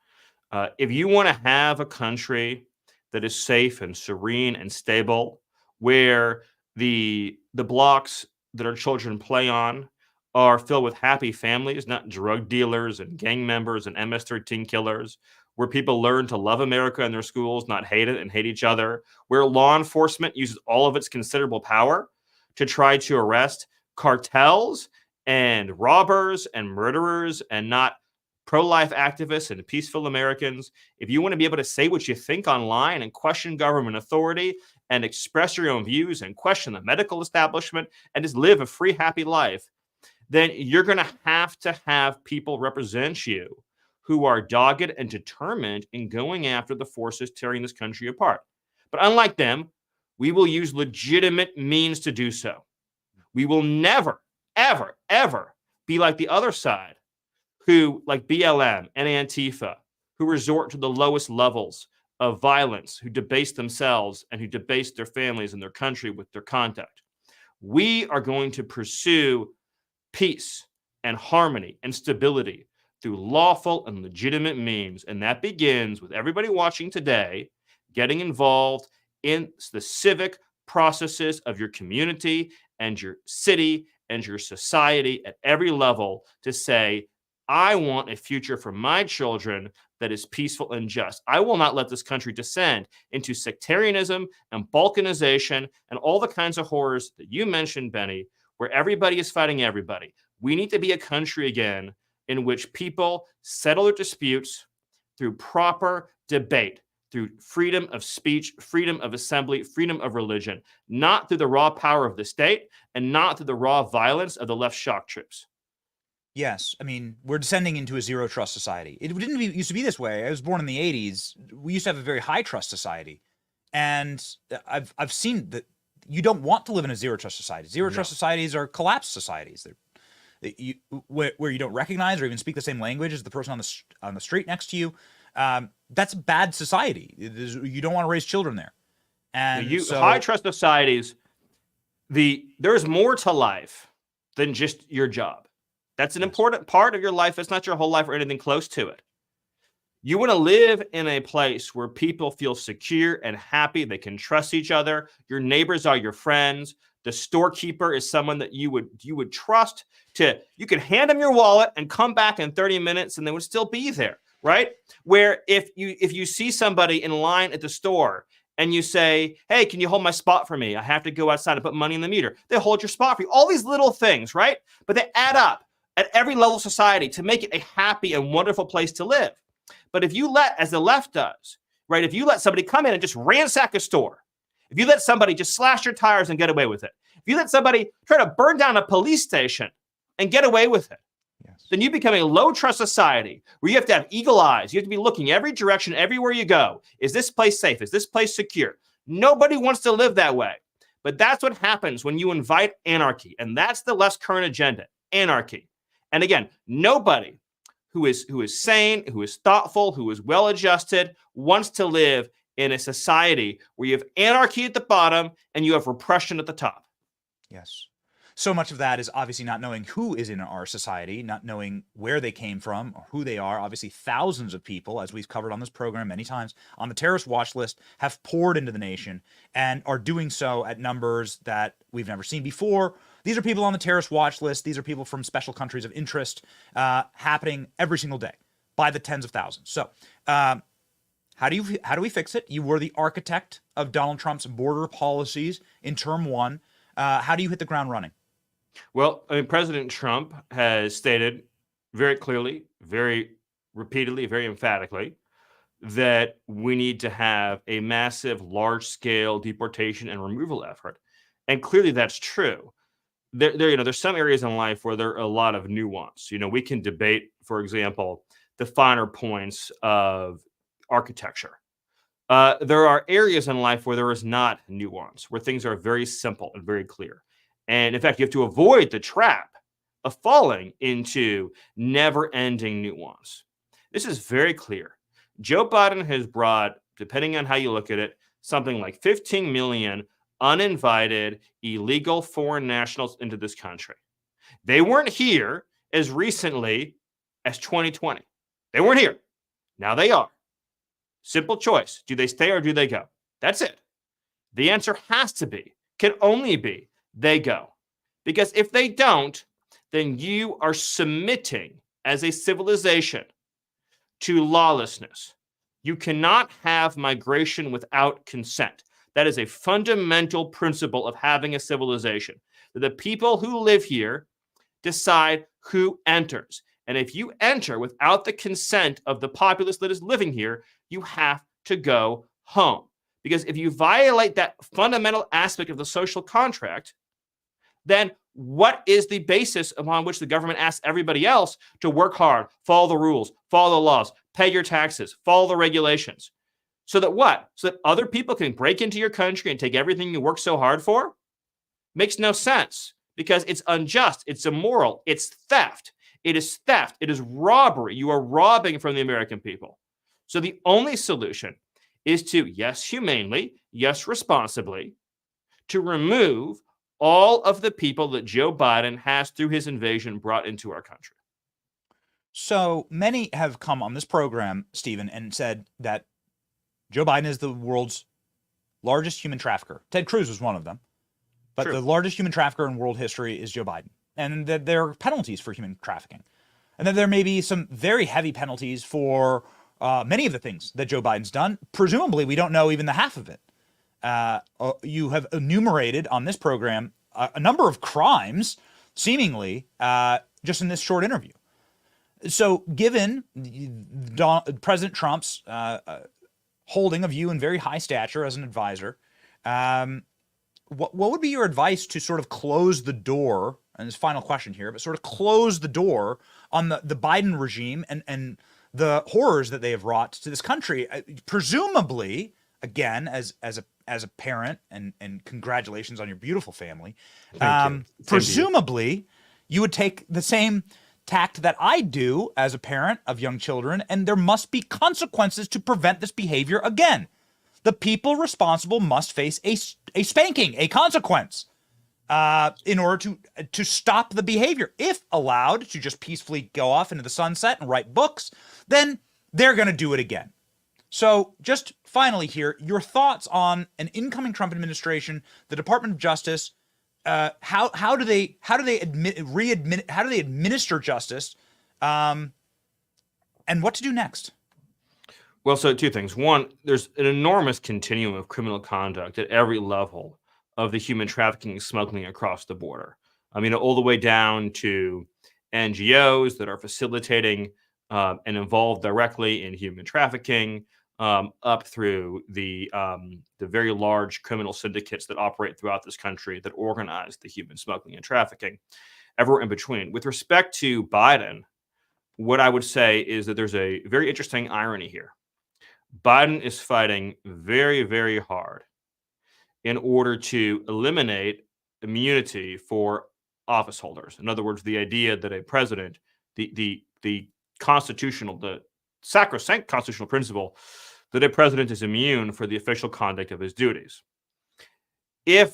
I: If you want to have a country that is safe and serene and stable, where the blocks that our children play on are filled with happy families, not drug dealers and gang members and MS-13 killers, where people learn to love America in their schools, not hate it and hate each other, where law enforcement uses all of its considerable power to try to arrest cartels and robbers and murderers and not pro-life activists and peaceful Americans. If you want to be able to say what you think online and question government authority and express your own views and question the medical establishment and just live a free, happy life, then you're going to have people represent you who are dogged and determined in going after the forces tearing this country apart. But unlike them, we will use legitimate means to do so. We will never, ever, ever be like the other side, who, like BLM and Antifa, who resort to the lowest levels of violence, who debase themselves and who debase their families and their country with their conduct. We are going to pursue peace and harmony and stability through lawful and legitimate means. And that begins with everybody watching today getting involved in the civic processes of your community and your city and your society at every level to say, I want a future for my children that is peaceful and just. I will not let this country descend into sectarianism and balkanization and all the kinds of horrors that you mentioned, Benny, where everybody is fighting everybody. We need to be a country again in which people settle their disputes through proper debate, through freedom of speech, freedom of assembly, freedom of religion, not through the raw power of the state and not through the raw violence of the left shock troops.
E: Yes. I mean, we're descending into a zero trust society. It didn't used to be this way. I was born in the 80s. We used to have a very high trust society. And I've seen that you don't want to live in a zero trust society. Zero trust societies are collapsed societies. Where you don't recognize or even speak the same language as the person on the street next to you. That's a bad society. You don't want to raise children there. And
I: high trust societies, there's more to life than just your job. That's an important part of your life. It's not your whole life or anything close to it. You want to live in a place where people feel secure and happy. They can trust each other. Your neighbors are your friends. The storekeeper is someone that you would trust to, you could hand them your wallet and come back in 30 minutes and they would still be there, right? Where if you see somebody in line at the store and you say, hey, can you hold my spot for me? I have to go outside and put money in the meter. They hold your spot for you. All these little things, right? But they add up at every level of society to make it a happy and wonderful place to live. But if you let, as the left does, right, if you let somebody come in and just ransack a store, if you let somebody just slash your tires and get away with it, if you let somebody try to burn down a police station and get away with it, then you become a low-trust society where you have to have eagle eyes. You have to be looking every direction, everywhere you go. Is this place safe? Is this place secure? Nobody wants to live that way. But that's what happens when you invite anarchy. And that's the left's current agenda, anarchy. And again, nobody who is sane, who is thoughtful, who is well-adjusted, wants to live in a society where you have anarchy at the bottom and you have repression at the top.
E: Yes. So much of that is obviously not knowing who is in our society, not knowing where they came from or who they are. Obviously, thousands of people, as we've covered on this program many times, on the terrorist watch list have poured into the nation and are doing so at numbers that we've never seen before. These are people on the terrorist watch list. These are people from special countries of interest, happening every single day by the tens of thousands. So how do we fix it? You were the architect of Donald Trump's border policies in term one. How do you hit the ground running?
I: Well, I mean, President Trump has stated very clearly, very repeatedly, very emphatically that we need to have a massive, large-scale deportation and removal effort. And clearly that's true. There's some areas in life where there are a lot of nuance. We can debate, for example, the finer points of architecture. There are areas in life where there is not nuance, where things are very simple and very clear. And in fact, you have to avoid the trap of falling into never-ending nuance. This is very clear. Joe Biden has brought, depending on how you look at it, something like 15 million uninvited illegal foreign nationals into this country. They weren't here as recently as 2020. They weren't here. Now they are. Simple choice. Do they stay or do they go? That's it. The answer has to be, can only be, they go. Because if they don't, then you are submitting as a civilization to lawlessness. You cannot have migration without consent. That is a fundamental principle of having a civilization. The people who live here decide who enters. And if you enter without the consent of the populace that is living here, you have to go home. Because if you violate that fundamental aspect of the social contract, then what is the basis upon which the government asks everybody else to work hard, follow the rules, follow the laws, pay your taxes, follow the regulations? So that what? So that other people can break into your country and take everything you work so hard for? Makes no sense, because it's unjust, it's immoral, it's theft. It is theft, it is robbery. You are robbing from the American people. So the only solution is to, yes, humanely, yes, responsibly, to remove all of the people that Joe Biden has, through his invasion, brought into our country.
E: So many have come on this program, Stephen, and said that Joe Biden is the world's largest human trafficker. Ted Cruz was one of them. But
I: True.
E: The largest human trafficker in world history is Joe Biden. And that there are penalties for human trafficking. And that there may be some very heavy penalties for many of the things that Joe Biden's done. Presumably, we don't know even the half of it. You have enumerated on this program a number of crimes, seemingly, just in this short interview. So given President Trump's holding of you in very high stature as an advisor, what would be your advice to sort of close the door, and this final question here, but sort of close the door on the Biden regime and the horrors that they have wrought to this country? Presumably, again, as a parent, and congratulations on your beautiful family. Presumably, you would take the same tact that I do as a parent of young children, and there must be consequences to prevent this behavior again. The people responsible must face a spanking, a consequence, in order to stop the behavior. If allowed to just peacefully go off into the sunset and write books, then they're going to do it again. So just finally here, your thoughts on an incoming Trump administration, the Department of Justice, how do they administer justice, and what to do next?
I: Well, so two things. One, there's an enormous continuum of criminal conduct at every level of the human trafficking and smuggling across the border. I mean, all the way down to NGOs that are facilitating and involved directly in human trafficking, up through the very large criminal syndicates that operate throughout this country that organize the human smuggling and trafficking, everywhere in between. With respect to Biden, what I would say is that there's a very interesting irony here. Biden is fighting very, very hard in order to eliminate immunity for office holders. In other words, the idea that a president, the constitutional, the sacrosanct constitutional principle that a president is immune for the official conduct of his duties. So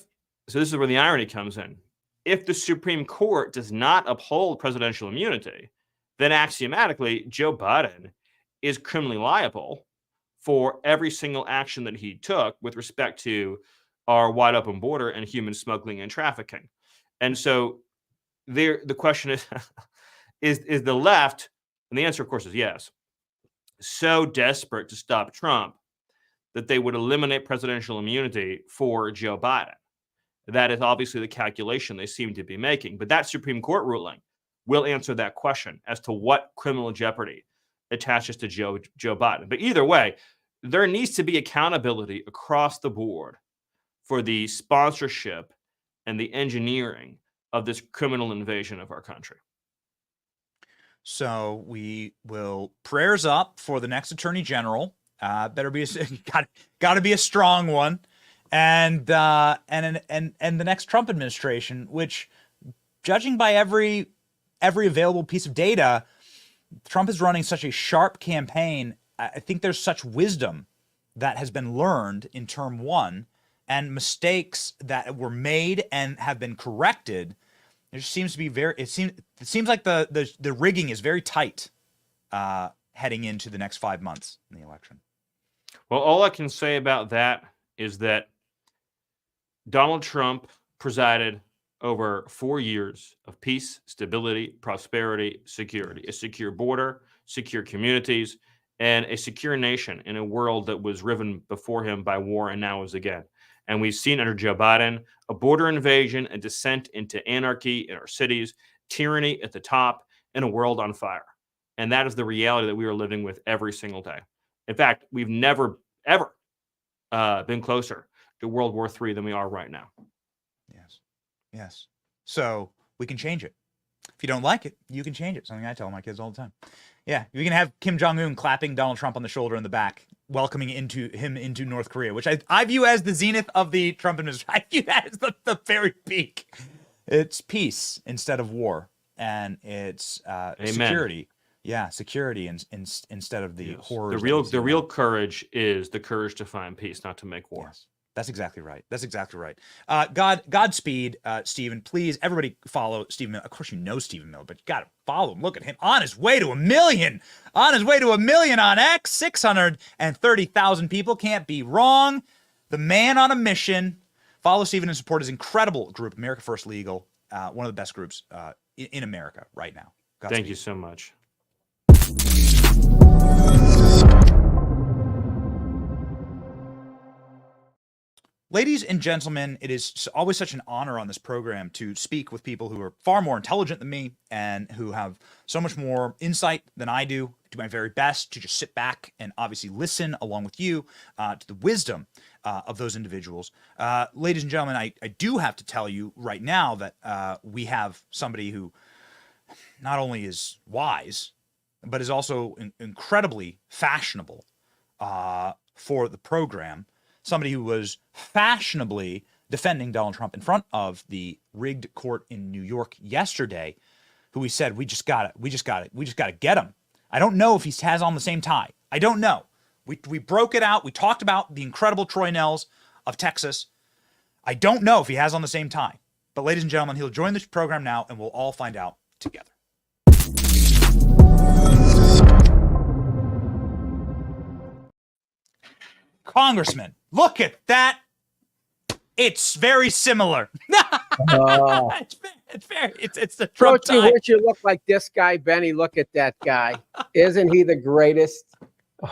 I: this is where the irony comes in. If the Supreme Court does not uphold presidential immunity, then axiomatically Joe Biden is criminally liable for every single action that he took with respect to our wide open border and human smuggling and trafficking. And so the question is, is the left, and the answer, of course, is yes, so desperate to stop Trump that they would eliminate presidential immunity for Joe Biden? That is obviously the calculation they seem to be making. But that Supreme Court ruling will answer that question as to what criminal jeopardy attaches to Joe Biden. But either way, there needs to be accountability across the board for the sponsorship and the engineering of this criminal invasion of our country.
E: So we will prayers up for the next attorney general. Better be got to be a strong one, and the next Trump administration, which, judging by every available piece of data, Trump is running such a sharp campaign. I think there's such wisdom that has been learned in term one, and mistakes that were made and have been corrected. There seems to be it seems like the rigging is very tight heading into the next 5 months in the election.
I: Well, all I can say about that is that Donald Trump presided over 4 years of peace, stability, prosperity, security, a secure border, secure communities, and a secure nation in a world that was riven before him by war and now is again. And we've seen under Joe Biden a border invasion, a descent into anarchy in our cities, tyranny at the top, and a world on fire. And that is the reality that we are living with every single day. In fact, we've never, ever been closer to World War III than we are right now.
E: Yes. Yes. So we can change it. If you don't like it, you can change it. Something I tell my kids all the time. Yeah, we can have Kim Jong-un clapping Donald Trump on the shoulder in the back, welcoming him into North Korea, which I view as the zenith of the Trump administration. I view that as the very peak. It's peace instead of war, and it's security. Yeah, security instead of the horrors.
I: The real courage is the courage to find peace, not to make war.
E: Yes. That's exactly right. That's exactly right. Godspeed, Stephen. Please, everybody follow Stephen Miller. Of course, you know Stephen Miller, but you got to follow him. Look at him on his way to 1 million. On his way to 1 million on X. 630,000 people. Can't be wrong. The man on a mission. Follow Stephen and support his incredible group, America First Legal. One of the best groups in America right now. Godspeed.
I: Thank you so much.
E: Ladies and gentlemen, it is always such an honor on this program to speak with people who are far more intelligent than me and who have so much more insight than I do. I do my very best to just sit back and obviously listen along with you to the wisdom of those individuals. Ladies and gentlemen, I do have to tell you right now that we have somebody who not only is wise, but is also incredibly fashionable for the program. Somebody who was fashionably defending Donald Trump in front of the rigged court in New York yesterday, who we said, we just got to get him. I don't know if he has on the same tie. I don't know. We broke it out. We talked about the incredible Troy Nels of Texas. I don't know if he has on the same tie. But ladies and gentlemen, he'll join this program now, and we'll all find out together. Congressman, look at that. It's very similar. It's fair. It's fair. It's the Trump
J: Don't you
E: tie.
J: wish you looked like this guy, Benny? Look at that guy. Isn't he the greatest?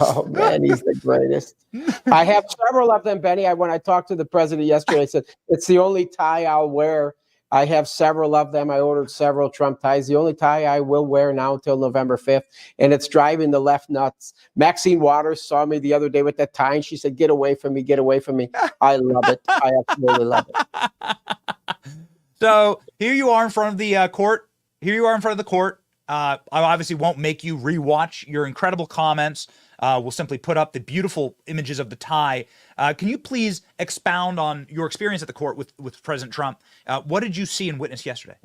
J: Oh, man, he's the greatest. I have several of them, Benny. When I talked to the president yesterday, I said, it's the only tie I'll wear. I have several of them. I ordered several Trump ties. The only tie I will wear now until November 5th, and it's driving the left nuts. Maxine Waters saw me the other day with that tie, and she said, get away from me, get away from me. I love it. I absolutely love it.
E: So here you are in front of the court. Here you are in front of the court. I obviously won't make you rewatch your incredible comments. We'll simply put up the beautiful images of the tie. Can you please expound on your experience at the court with President Trump? What did you see and witness yesterday?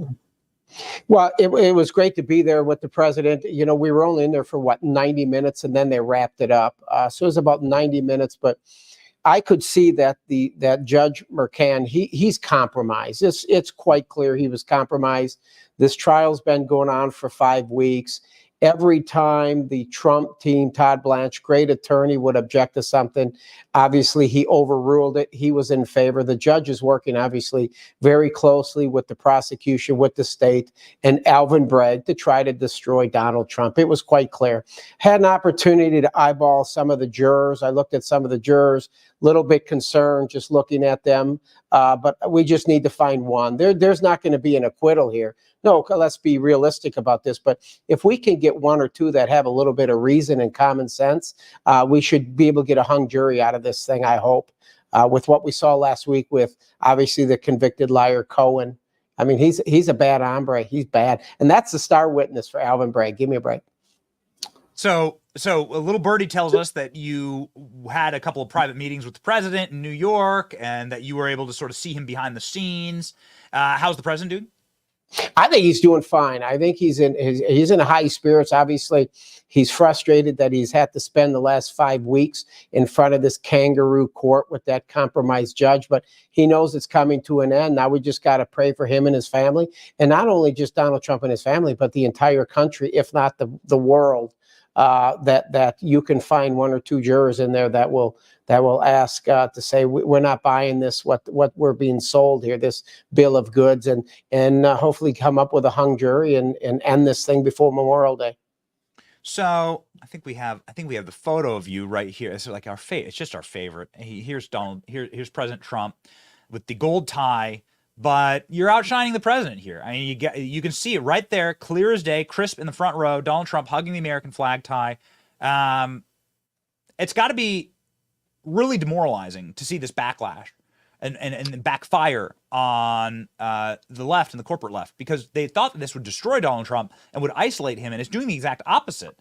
J: Well, it was great to be there with the president. You know, we were only in there for 90 minutes, and then they wrapped it up. So it was about 90 minutes, but I could see that that Judge Mercan, he's compromised. It's quite clear he was compromised. This trial's been going on for 5 weeks. Every time the Trump team, Todd Blanche, great attorney, would object to something, obviously he overruled it. He was in favor. The judge is working, obviously, very closely with the prosecution, with the state, and Alvin Bragg to try to destroy Donald Trump. It was quite clear. Had an opportunity to eyeball some of the jurors. I looked at some of the jurors, a little bit concerned just looking at them, but we just need to find one. There's not going to be an acquittal here. No, let's be realistic about this. But if we can get one or two that have a little bit of reason and common sense, we should be able to get a hung jury out of this thing, I hope. With what we saw last week with, obviously, the convicted liar Cohen. I mean, he's a bad hombre. He's bad. And that's the star witness for Alvin Bragg. Give me a break.
E: So a little birdie tells us that you had a couple of private meetings with the president in New York and that you were able to sort of see him behind the scenes. How's the president doing?
J: I think he's doing fine. I think he's in high spirits. Obviously, he's frustrated that he's had to spend the last 5 weeks in front of this kangaroo court with that compromised judge, but he knows it's coming to an end. Now we just got to pray for him and his family, and not only just Donald Trump and his family, but the entire country, if not the world, that you can find one or two jurors in there that will ask to say we're not buying this, what we're being sold here, this bill of goods, and hopefully come up with a hung jury and end this thing before Memorial Day.
E: So I think we have the photo of you right here. It's like it's just our favorite. Here's here's President Trump with the gold tie, but you're outshining the president here. I mean, you can see it right there, clear as day, crisp in the front row. Donald Trump hugging the American flag tie. It's got to be really demoralizing to see this backlash and backfire on the left and the corporate left, because they thought that this would destroy Donald Trump and would isolate him, and it's doing the exact opposite.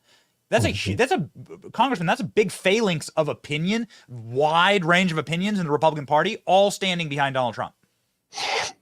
E: That's a Congressman. That's a big phalanx of opinion, wide range of opinions in the Republican Party, all standing behind Donald Trump.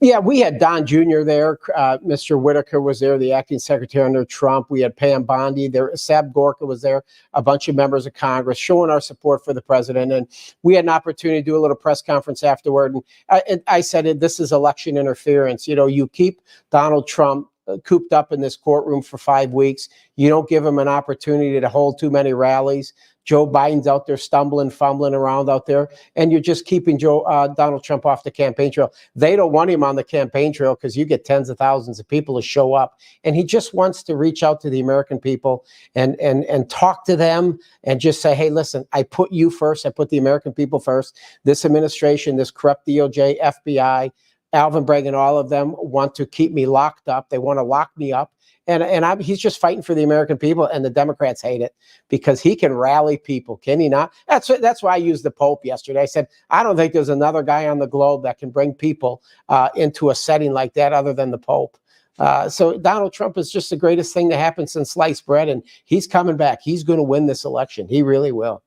J: Yeah, we had Don Jr. there. Mr. Whitaker was there, the acting secretary under Trump. We had Pam Bondi there. Sab Gorka was there, a bunch of members of Congress showing our support for the president. And we had an opportunity to do a little press conference afterward. And I said, this is election interference. You know, you keep Donald Trump cooped up in this courtroom for 5 weeks. You don't give him an opportunity to hold too many rallies. Joe Biden's out there stumbling, fumbling around out there, and you're just keeping Donald Trump off the campaign trail. They don't want him on the campaign trail because you get tens of thousands of people to show up, and he just wants to reach out to the American people and talk to them and just say, hey, listen, I put you first. I put the American people first. This administration, this corrupt DOJ, FBI, Alvin Bragg, and all of them want to keep me locked up. They want to lock me up. And he's just fighting for the American people, and the Democrats hate it because he can rally people, can he not? That's why I used the Pope yesterday. I said, I don't think there's another guy on the globe that can bring people into a setting like that other than the Pope. So Donald Trump is just the greatest thing to happen since sliced bread, and he's coming back. He's going to win this election. He really will.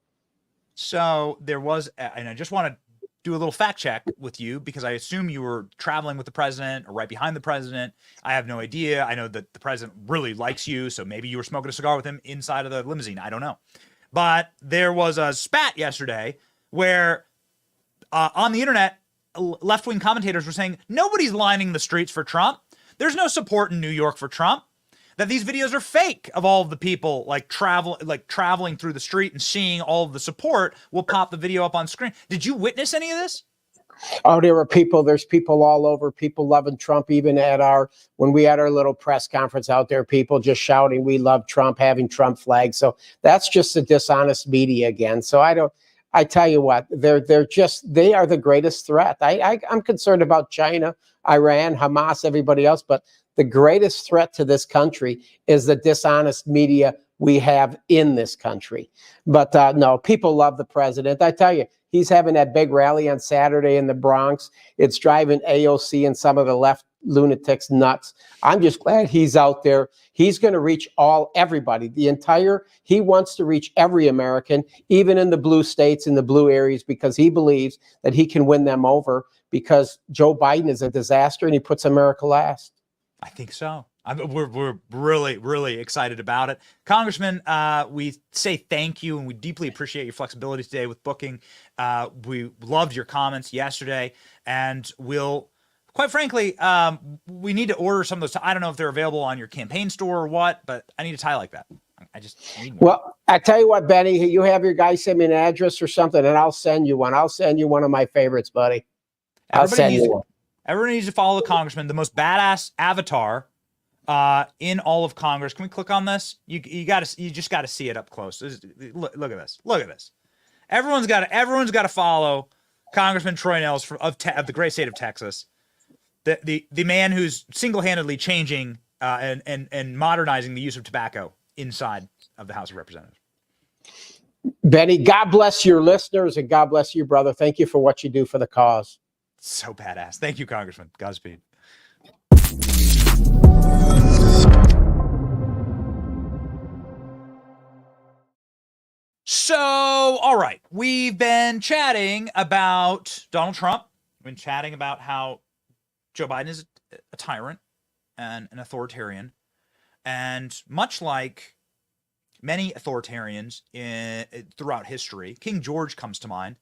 E: So there was, and I just want to do a little fact check with you, because I assume you were traveling with the president or right behind the president. I have no idea. I know that the president really likes you, so maybe you were smoking a cigar with him inside of the limousine. I don't know. But there was a spat yesterday where on the internet, left-wing commentators were saying nobody's lining the streets for Trump. There's no support in New York for Trump. That these videos are fake of all of the people traveling through the street and seeing all of the support. We'll pop the video up on screen. Did you witness any of this?
J: Oh, there's people all over, people loving Trump, even when we had our little press conference out there, people just shouting, we love Trump, having Trump flags. So that's just the dishonest media again. So I tell you what, they are the greatest threat. I'm concerned about China, Iran, Hamas, everybody else, but the greatest threat to this country is the dishonest media we have in this country. But no, people love the president. I tell you, he's having that big rally on Saturday in the Bronx. It's driving AOC and some of the left lunatics nuts. I'm just glad he's out there. He's going to reach everybody, he wants to reach every American, even in the blue states, in the blue areas, because he believes that he can win them over because Joe Biden is a disaster and he puts America last.
E: I think so. We're really, really excited about it. Congressman, we say thank you, and we deeply appreciate your flexibility today with booking. We loved your comments yesterday, and quite frankly, we need to order some of those. I don't know if they're available on your campaign store or what, but I need a tie like that. I just need one.
J: Well, I tell you what, Benny, you have your guy send me an address or something, and I'll send you one. I'll send you one of my favorites, buddy.
E: Everybody needs to follow the congressman, the most badass avatar in all of Congress. Can we click on this? You just got to see it up close. Look at this. Look at this. Everyone's got to follow Congressman Troy Nehls of the great state of Texas, the man who's single-handedly changing and modernizing the use of tobacco inside of the House of Representatives.
J: Benny, God bless your listeners and God bless you, brother. Thank you for what you do for the cause.
E: So badass. Thank you, Congressman. Godspeed. So, all right, we've been chatting about Donald Trump. We've been chatting about how Joe Biden is a tyrant and an authoritarian. And much like many authoritarians throughout history, King George comes to mind.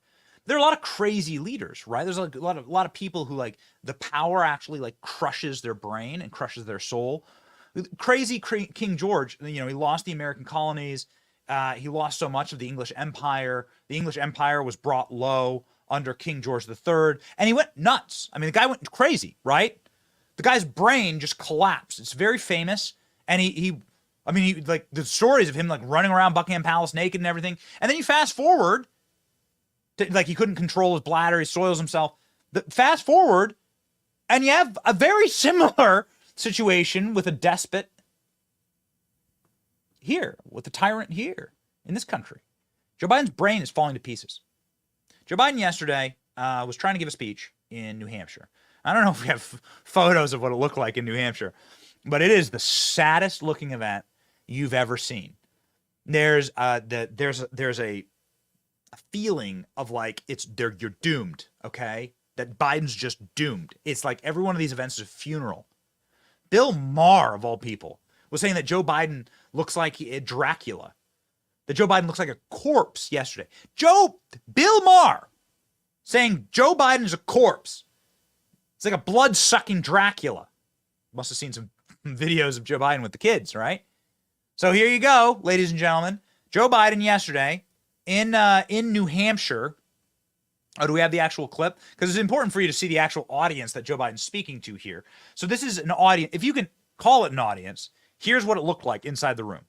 E: There are a lot of crazy leaders, right? There's a lot of people who, like, the power actually, like, crushes their brain and crushes their soul. Crazy King George, he lost the American colonies. He lost so much of the English Empire. The English Empire was brought low under King George III, and he went nuts. I mean, the guy went crazy, right? The guy's brain just collapsed. It's very famous, and he like, the stories of him, like, running around Buckingham Palace naked and everything. And then you fast forward to, like, he couldn't control his bladder. He soils himself. Fast forward, and you have a very similar situation with a despot here, with a tyrant here in this country. Joe Biden's brain is falling to pieces. Joe Biden yesterday was trying to give a speech in New Hampshire. I don't know if we have photos of what it looked like in New Hampshire, but it is the saddest looking event you've ever seen. There's a feeling of, like, you're doomed, okay? That Biden's just doomed. It's like every one of these events is a funeral. Bill Maher, of all people, was saying that Joe Biden looks like Dracula. That Joe Biden looks like a corpse yesterday. Bill Maher saying Joe Biden is a corpse. It's like a blood-sucking Dracula. Must have seen some videos of Joe Biden with the kids, right? So here you go, ladies and gentlemen. Joe Biden yesterday in New Hampshire. Oh, do we have the actual clip? Because it's important for you to see the actual audience that Joe Biden's speaking to here. So this is an audience. If you can call it an audience, here's what it looked like inside the room.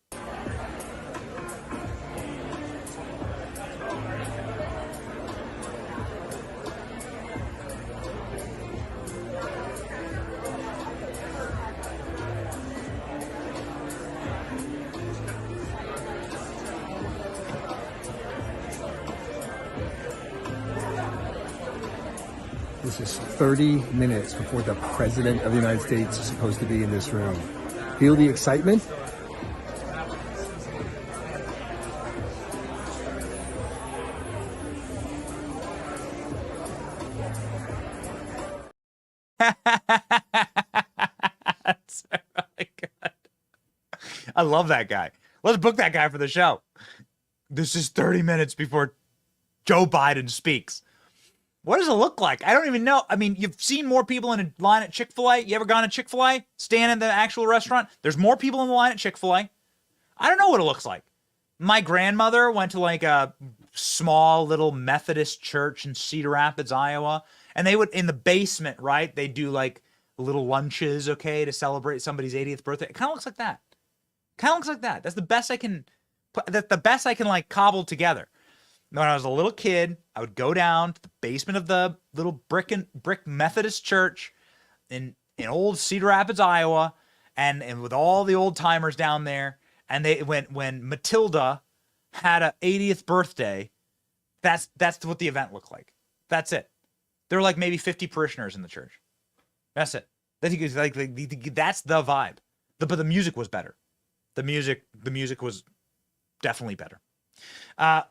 K: This is 30 minutes before the President of the United States is supposed to be in this room. Feel the excitement?
E: That's really good. I love that guy. Let's book that guy for the show. This is 30 minutes before Joe Biden speaks. What does it look like? I don't even know. I mean, you've seen more people in a line at Chick-fil-A. You ever gone to Chick-fil-A? Stand in the actual restaurant? There's more people in the line at Chick-fil-A. I don't know what it looks like. My grandmother went to, like, a small little Methodist church in Cedar Rapids, Iowa, And they would, in the basement, right, they do like little lunches, okay, to celebrate somebody's 80th birthday. It kind of looks like that. Kind of looks like that. That's the best I can like cobble together. When I was a little kid, I would go down to the basement of the little brick Methodist church in old Cedar Rapids, Iowa, and with all the old timers down there. And they when Matilda had a 80th birthday, that's what the event looked like. That's it. There were like maybe 50 parishioners in the church. That's it. That's the vibe. But the music was better. The music was definitely better. The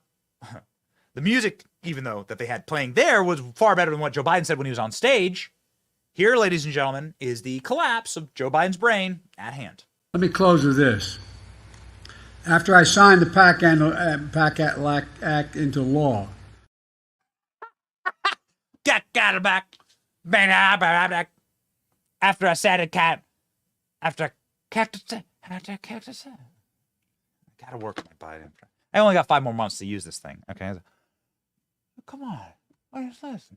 E: music, even though that they had playing there, was far better than what Joe Biden said when he was on stage. Here, ladies and gentlemen, is the collapse of Joe Biden's brain at hand.
L: Let me close with this. After I signed the PAC Act into law.
E: After I said it, after cactus. I gotta work on my Biden. I only got 5 more months to use this thing. Okay. Come on. What is this?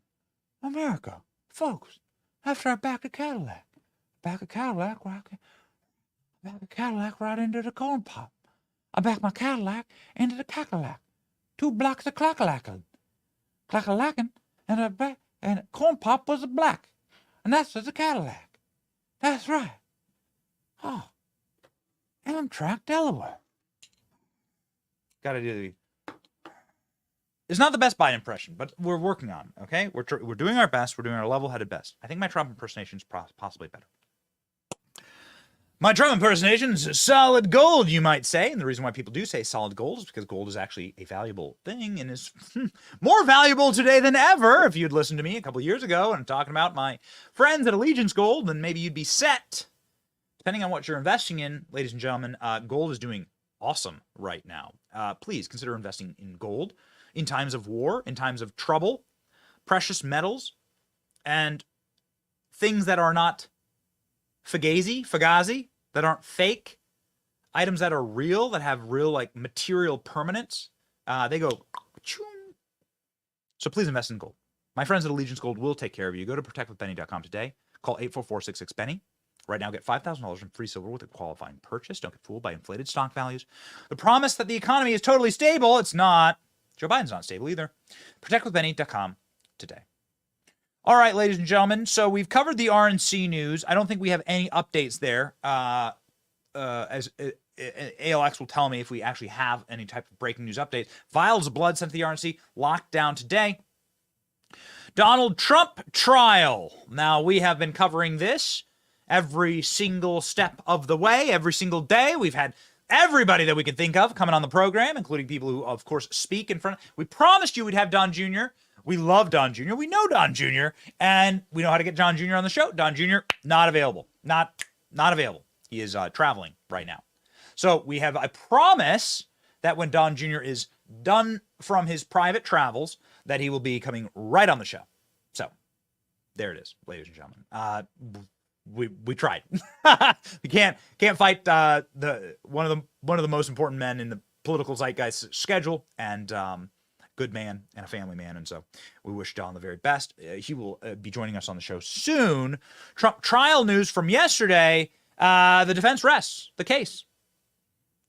E: America. Folks. After I backed a Cadillac. Back a Cadillac right into the corn pop. I backed my Cadillac into the cackalack. 2 blocks of clackalacking. Clackalacking, and corn pop was a black. And that's just a Cadillac. That's right. Oh. Amtrak, Delaware. Gotta do the... It's not the best Biden impression, but we're working on it, okay? We're doing our best. We're doing our level-headed best. I think my Trump impersonation is possibly better. My Trump impersonation is solid gold, you might say. And the reason why people do say solid gold is because gold is actually a valuable thing and is more valuable today than ever. If you'd listened to me a couple years ago and talking about my friends at Allegiance Gold, then maybe you'd be set. Depending on what you're investing in, ladies and gentlemen, gold is doing awesome right now. Please consider investing in gold in times of war, in times of trouble, precious metals, and things that are not fugazi, that aren't fake, items that are real, that have real like material permanence. They go. So please invest in gold. My friends at Allegiance Gold will take care of you. Go to protectwithbenny.com today. Call 844-66-BENNY. Right now, get $5,000 in free silver with a qualifying purchase. Don't get fooled by inflated stock values. The promise that the economy is totally stable, it's not. Joe Biden's not stable either. Protectwithbenny.com today. All right, ladies and gentlemen, so we've covered the RNC news. I don't think we have any updates there. As ALX will tell me if we actually have any type of breaking news update. Vials of blood sent to the RNC, locked down today. Donald Trump trial. Now, we have been covering this every single step of the way, every single day. We've had everybody that we can think of coming on the program, including people who, of course, speak in front. We promised you we'd have Don Jr. We love Don Jr. We know Don Jr. And we know how to get Don Jr. on the show. Don Jr. not available. Not available. He is traveling right now. So we have a promise that when Don Jr. is done from his private travels, that he will be coming right on the show. So there it is, ladies and gentlemen. We tried. We can't fight one of the most important men in the political zeitgeist schedule, and good man and a family man, and so we wish Don the very best. He will be joining us on the show soon. Trump trial news from yesterday. The defense rests the case.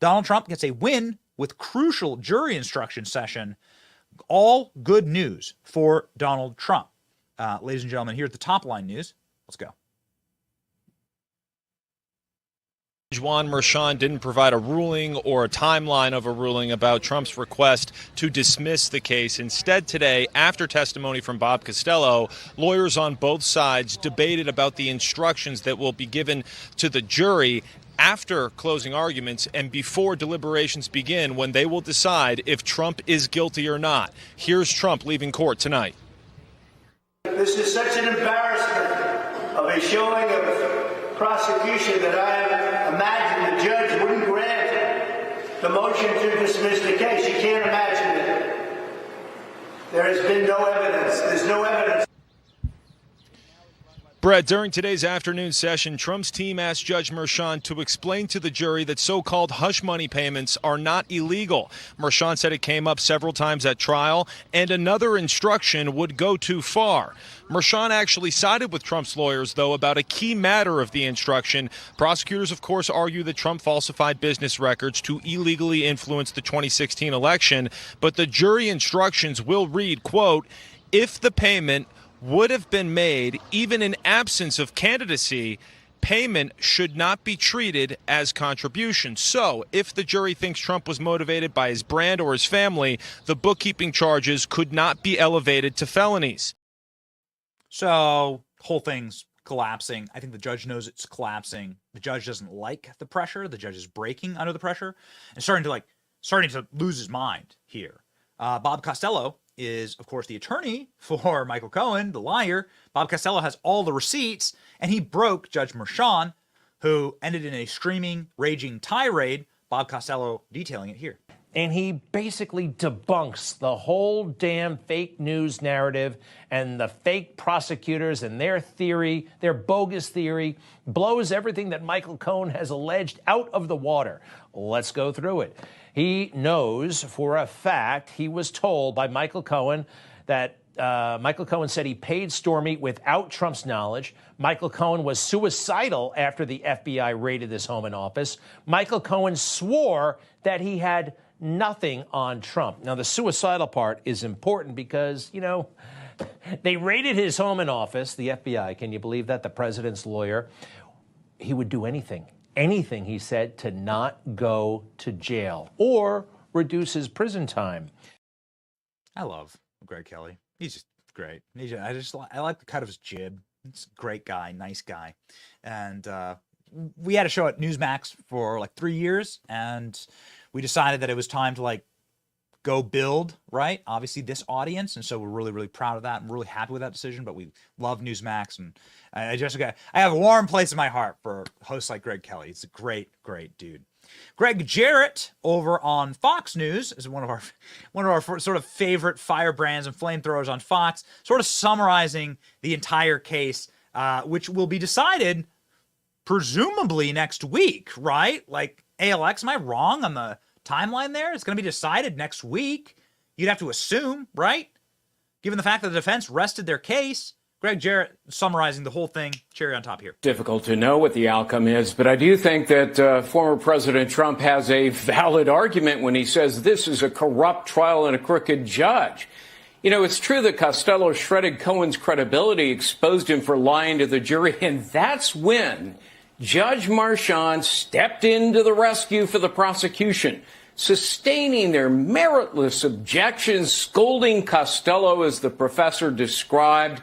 E: Donald Trump gets a win with crucial jury instruction session. All good news for Donald Trump. Ladies and gentlemen, here at the top line news. Let's go.
M: Juan Merchan didn't provide a ruling or a timeline of a ruling about Trump's request to dismiss the case. Instead, today, after testimony from Bob Costello, lawyers on both sides debated about the instructions that will be given to the jury after closing arguments and before deliberations begin, when they will decide if Trump is guilty or not. Here's Trump leaving court tonight.
N: This is such an embarrassment of a showing of prosecution that I imagine the judge wouldn't grant the motion to dismiss the case. You can't imagine it. There has been no evidence. There's no evidence.
M: Brett, during today's afternoon session, Trump's team asked Judge Merchan to explain to the jury that so-called hush money payments are not illegal. Merchan said it came up several times at trial, and another instruction would go too far. Merchan actually sided with Trump's lawyers, though, about a key matter of the instruction. Prosecutors, of course, argue that Trump falsified business records to illegally influence the 2016 election, but the jury instructions will read, quote, if the payment would have been made even in absence of candidacy, payment should not be treated as contribution. So if the jury thinks Trump was motivated by his brand or his family, the bookkeeping charges could not be elevated to felonies.
E: So whole thing's collapsing. I think the judge knows it's collapsing. The judge doesn't like the pressure. The judge is breaking under the pressure and starting to lose his mind here. Bob Costello is, of course, the attorney for Michael Cohen, the liar. Bob Costello has all the receipts, and he broke Judge Merchan, who ended in a screaming, raging tirade. Bob Costello detailing it here.
O: And he basically debunks the whole damn fake news narrative and the fake prosecutors and their theory, their bogus theory, blows everything that Michael Cohen has alleged out of the water. Let's go through it. He knows for a fact he was told by Michael Cohen that Michael Cohen said he paid Stormy without Trump's knowledge. Michael Cohen was suicidal after the FBI raided his home and office. Michael Cohen swore that he had nothing on Trump. Now, the suicidal part is important because, you know, they raided his home and office, the FBI. Can you believe that? The president's lawyer. He would do anything, he said, to not go to jail or reduce his prison time.
E: I love Greg Kelly. He's just great. I like the cut of his jib. He's a great guy, nice guy. And we had a show at Newsmax for like 3 years, and we decided that it was time to go build, right? Obviously this audience. And so we're really, really proud of that. I'm really happy with that decision, but we love Newsmax. And I have a warm place in my heart for hosts like Greg Kelly. He's a great, great dude. Greg Jarrett over on Fox News is one of our sort of favorite firebrands and flamethrowers on Fox, sort of summarizing the entire case, which will be decided presumably next week, right? Like ALX, am I wrong on the timeline there? It's going to be decided next week. You'd have to assume, right? Given the fact that the defense rested their case. Greg Jarrett summarizing the whole thing. Cherry on top here.
P: Difficult to know what the outcome is, but I do think that former President Trump has a valid argument when he says this is a corrupt trial and a crooked judge. You know, it's true that Costello shredded Cohen's credibility, exposed him for lying to the jury, and that's when Judge Merchan stepped into the rescue for the prosecution, sustaining their meritless objections, scolding Costello as the professor described.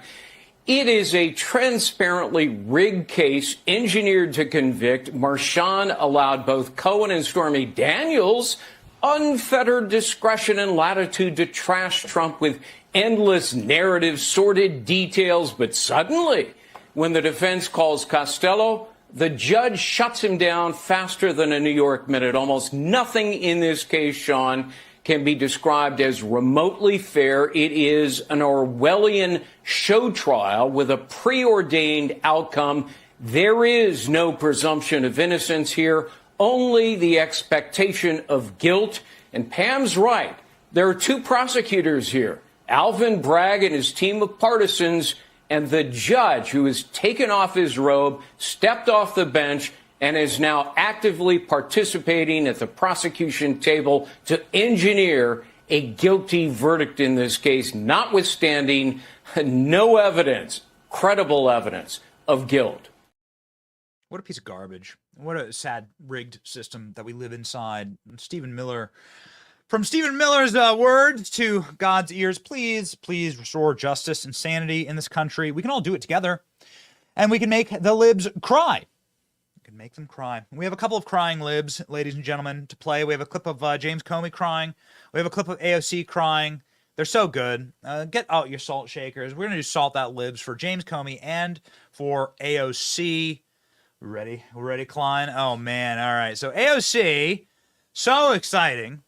P: It is a transparently rigged case engineered to convict. Merchan allowed both Cohen and Stormy Daniels unfettered discretion and latitude to trash Trump with endless narrative, sordid details. But suddenly, when the defense calls Costello, the judge shuts him down faster than a New York minute. Almost nothing in this case, Sean, can be described as remotely fair. It is an Orwellian show trial with a preordained outcome. There is no presumption of innocence here, only the expectation of guilt. And Pam's right. There are two prosecutors here, Alvin Bragg and his team of partisans, and the judge who has taken off his robe, stepped off the bench, and is now actively participating at the prosecution table to engineer a guilty verdict in this case, notwithstanding no evidence, credible evidence of guilt.
E: What a piece of garbage. What a sad, rigged system that we live inside. Stephen Miller, from Stephen Miller's words to God's ears, please, please restore justice and sanity in this country. We can all do it together, and we can make the libs cry. Make them cry. We have a couple of crying libs, ladies and gentlemen, to play. We have a clip of James Comey crying. We have a clip of AOC crying. They're so good. Get out your salt shakers. We're going to do Salt That Libs for James Comey and for AOC. Ready? We're ready, Klein? Oh, man. All right. So AOC, so exciting.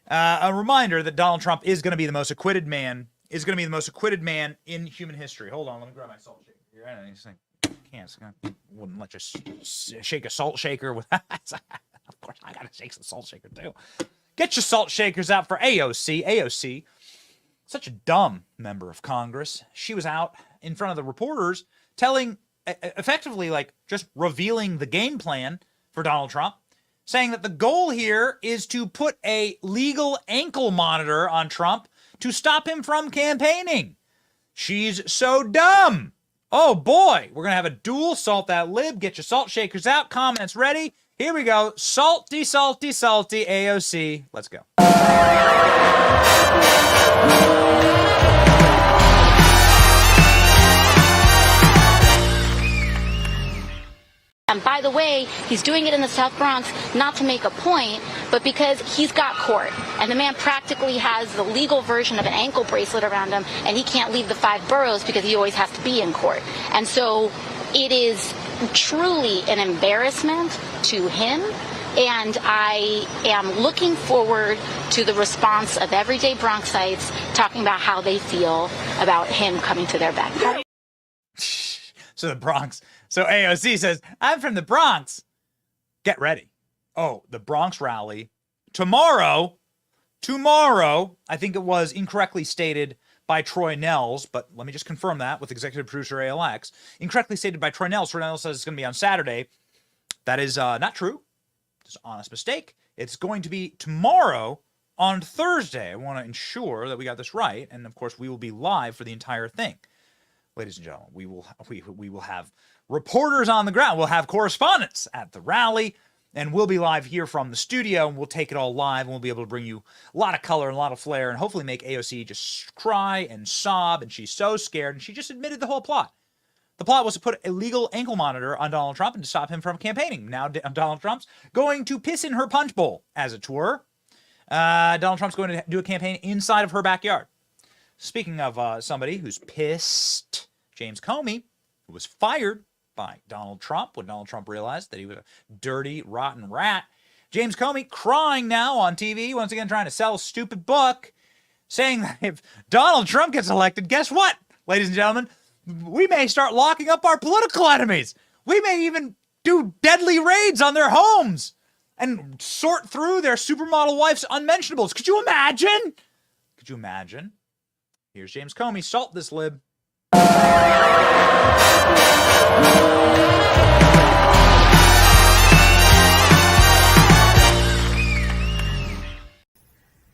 E: A reminder that Donald Trump is going to be the most acquitted man, in human history. Hold on. Let me grab my salt shaker. And he's like, can't. Wouldn't let you shake a salt shaker with. Of course, I gotta shake some salt shaker too. Get your salt shakers out for AOC. AOC, such a dumb member of Congress. She was out in front of the reporters telling, effectively, like just revealing the game plan for Donald Trump, saying that the goal here is to put a legal ankle monitor on Trump to stop him from campaigning. She's so dumb. Oh boy, we're going to have a duel. Salt that lib. Get your salt shakers out. Comments ready. Here we go. Salty, salty, salty AOC. Let's go.
Q: And by the way, he's doing it in the South Bronx not to make a point, but because he's got court. And the man practically has the legal version of an ankle bracelet around him, and he can't leave the 5 boroughs because he always has to be in court. And so it is truly an embarrassment to him. And I am looking forward to the response of everyday Bronxites talking about how they feel about him coming to their backyard.
E: So the Bronx. So AOC says, I'm from the Bronx. Get ready. Oh, the Bronx rally. Tomorrow, I think it was incorrectly stated by Troy Nels, but let me just confirm that with executive producer ALX. Incorrectly stated by Troy Nels. Troy Nels says it's going to be on Saturday. That is not true. It's an honest mistake. It's going to be tomorrow on Thursday. I want to ensure that we got this right. And of course, we will be live for the entire thing. Ladies and gentlemen, we will have reporters on the ground. We'll have correspondents at the rally, and we'll be live here from the studio, and we'll take it all live, and we'll be able to bring you a lot of color and a lot of flair, and hopefully make AOC just cry and sob, and she's so scared, and she just admitted the whole plot. The plot was to put a legal ankle monitor on Donald Trump and to stop him from campaigning. Now Donald Trump's going to piss in her punch bowl, as it were. Donald Trump's going to do a campaign inside of her backyard. Speaking of somebody who's pissed, James Comey, who was fired by Donald Trump when Donald Trump realized that he was a dirty, rotten rat. James Comey crying now on TV, once again trying to sell a stupid book, saying that if Donald Trump gets elected, guess what, ladies and gentlemen? We may start locking up our political enemies. We may even do deadly raids on their homes and sort through their supermodel wife's unmentionables. Could you imagine? Could you imagine? Here's James Comey. Salt this lib.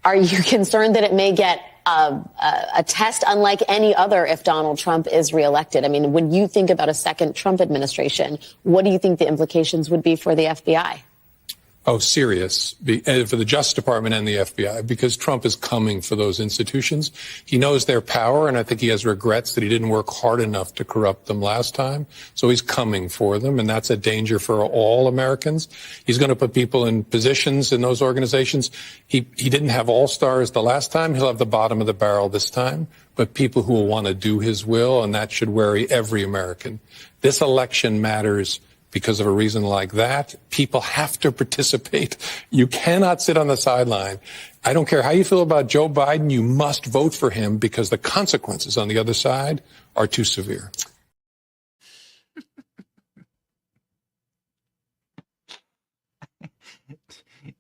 R: Are you concerned that it may get a test unlike any other if Donald Trump is reelected? I mean, when you think about a second Trump administration, what do you think the implications would be for the FBI?
S: Oh, serious for the Justice Department and the FBI, because Trump is coming for those institutions. He knows their power, and I think he has regrets that he didn't work hard enough to corrupt them last time. So he's coming for them, and that's a danger for all Americans. He's going to put people in positions in those organizations. He didn't have all-stars the last time. He'll have the bottom of the barrel this time, but people who will want to do his will, and that should worry every American. This election matters. Because of a reason like that, people have to participate. You cannot sit on the sideline. I don't care how you feel about Joe Biden, you must vote for him because the consequences on the other side are too severe.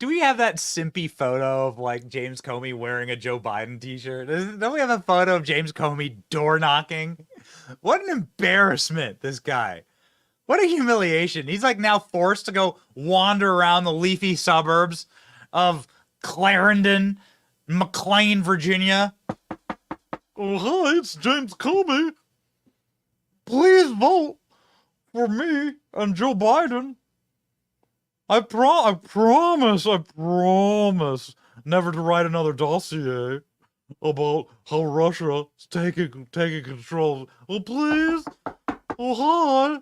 E: Do we have that simpy photo of like James Comey wearing a Joe Biden t-shirt? Don't we have a photo of James Comey door knocking? What an embarrassment, this guy. What a humiliation. He's like now forced to go wander around the leafy suburbs of Clarendon, McLean, Virginia. Oh, hi, it's James Comey. Please vote for me and Joe Biden. I promise never to write another dossier about how Russia is taking control. Oh, please. Oh, hi.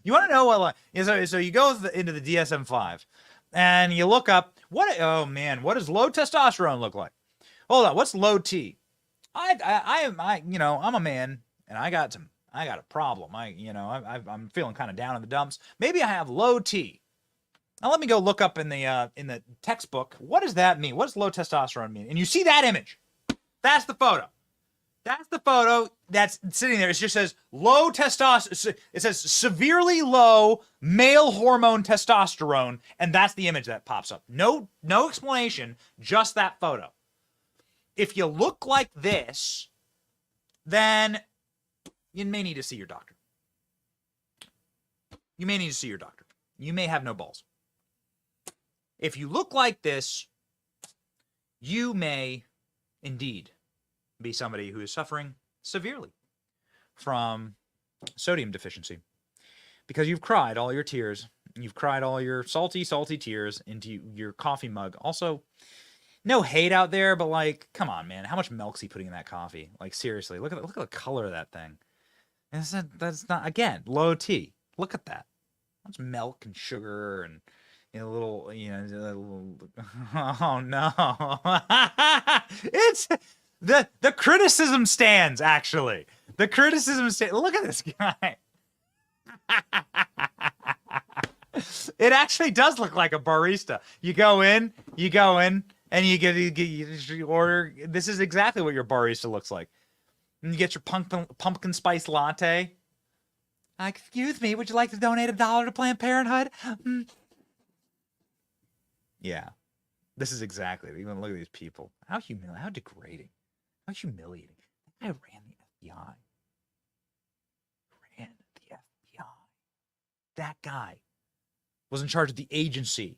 E: You want to know what? So you go into the DSM-5, and you look up oh man, what does low testosterone look like? Hold on, what's low T? I'm a man, and I got a problem. I'm feeling kind of down in the dumps. Maybe I have low T. Now let me go look up in the textbook. What does that mean? What does low testosterone mean? And you see that image. That's the photo. That's the photo that's sitting there. It just says low testosterone. It says severely low male hormone testosterone, and that's the image that pops up. No explanation, just that photo. If you look like this, then you may need to see your doctor. You may need to see your doctor. You may have no balls. If you look like this, you may indeed be somebody who is suffering severely from sodium deficiency because you've cried all your tears. You've cried all your salty tears into your coffee mug. Also, no hate out there, but like, come on, man. How much milk's he putting in that coffee? Like, seriously, look at the color of that thing. That's not, again, low T. Look at that. That's milk and sugar and a little, oh no. It's the criticism stands, actually. The criticism stands. Look at this guy. It actually does look like a barista. You go in, and you order. This is exactly what your barista looks like. And you get your pumpkin spice latte. Excuse me, would you like to donate $1 to Planned Parenthood? Yeah, this is exactly. Even look at these people. How humiliating! How degrading! How humiliating! That guy ran the FBI. That guy was in charge of the agency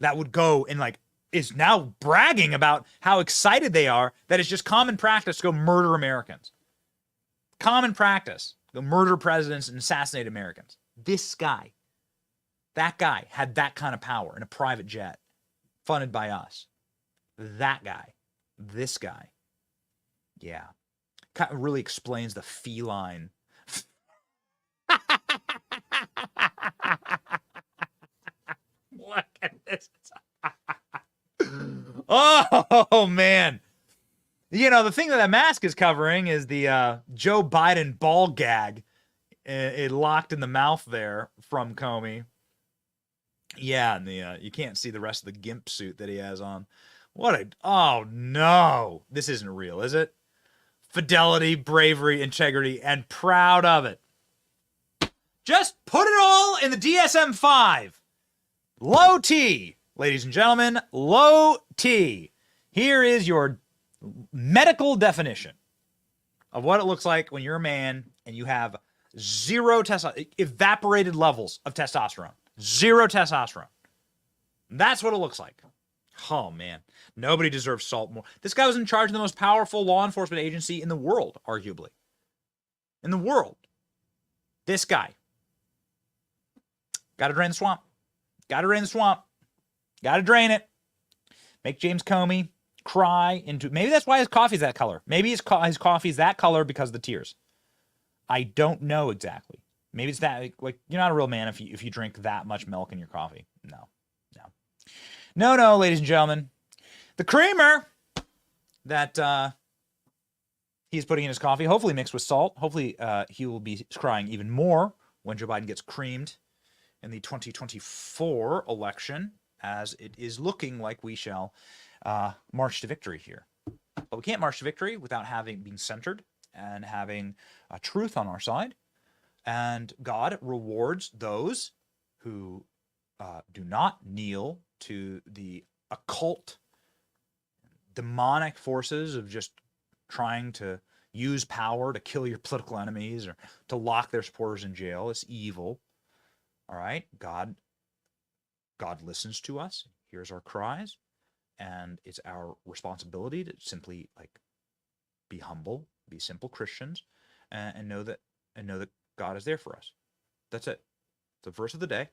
E: that would go and is now bragging about how excited they are that it's just common practice to go murder Americans. Common practice. Go murder presidents and assassinate Americans. This guy, that guy had that kind of power in a private jet funded by us. That guy, this guy. Yeah. Kind of really explains the feline. Look at this. Oh, man. The thing that mask is covering is the Joe Biden ball gag. It locked in the mouth there from Comey. Yeah, and you can't see the rest of the gimp suit that he has on. Oh, no. This isn't real, is it? Fidelity, bravery, integrity, and proud of it. Just put it all in the DSM-5. Low T, ladies and gentlemen, low T. Here is your medical definition of what it looks like when you're a man and you have zero evaporated levels of testosterone. Zero testosterone. That's what it looks like. Oh, man. Nobody deserves salt more. This guy was in charge of the most powerful law enforcement agency in the world, arguably. In the world. This guy. Got to drain the swamp. Got to drain the swamp. Got to drain it. Make James Comey cry into. Maybe that's why his coffee's that color. Maybe his coffee's that color because of the tears. I don't know exactly. Maybe it's that you're not a real man if you drink that much milk in your coffee. No, ladies and gentlemen. The creamer that he's putting in his coffee, hopefully mixed with salt. Hopefully he will be crying even more when Joe Biden gets creamed in the 2024 election, as it is looking like we shall march to victory here. But we can't march to victory without being centered and having truth on our side. And God rewards those who do not kneel to the occult, demonic forces of just trying to use power to kill your political enemies or to lock their supporters in jail. It's evil. All right? God listens to us, hears our cries, and it's our responsibility to simply be humble, be simple Christians, and know that God is there for us. That's it. The verse of the day,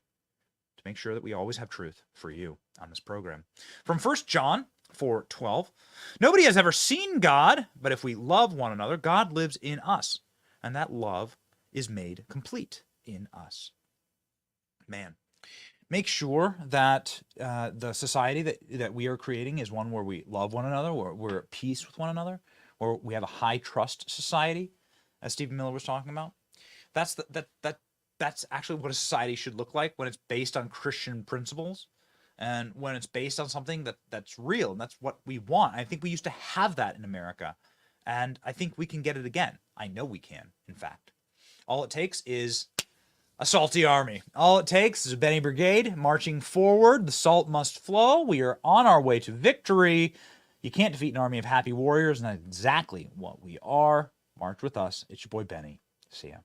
E: to make sure that we always have truth for you on this program. From 1 John 4:12, nobody has ever seen God, but if we love one another, God lives in us, and that love is made complete in us. Man, make sure that the society that we are creating is one where we love one another, where we're at peace with one another, where we have a high trust society, as Stephen Miller was talking about. That's actually what a society should look like when it's based on Christian principles and when it's based on something that's real, and that's what we want. I think we used to have that in America, And I think we can get it again. I know we can, in fact. All it takes is a salty army. All it takes is a Benny Brigade marching forward. The salt must flow. We are on our way to victory. You can't defeat an army of happy warriors, and that's exactly what we are. March with us. It's your boy Benny. See ya.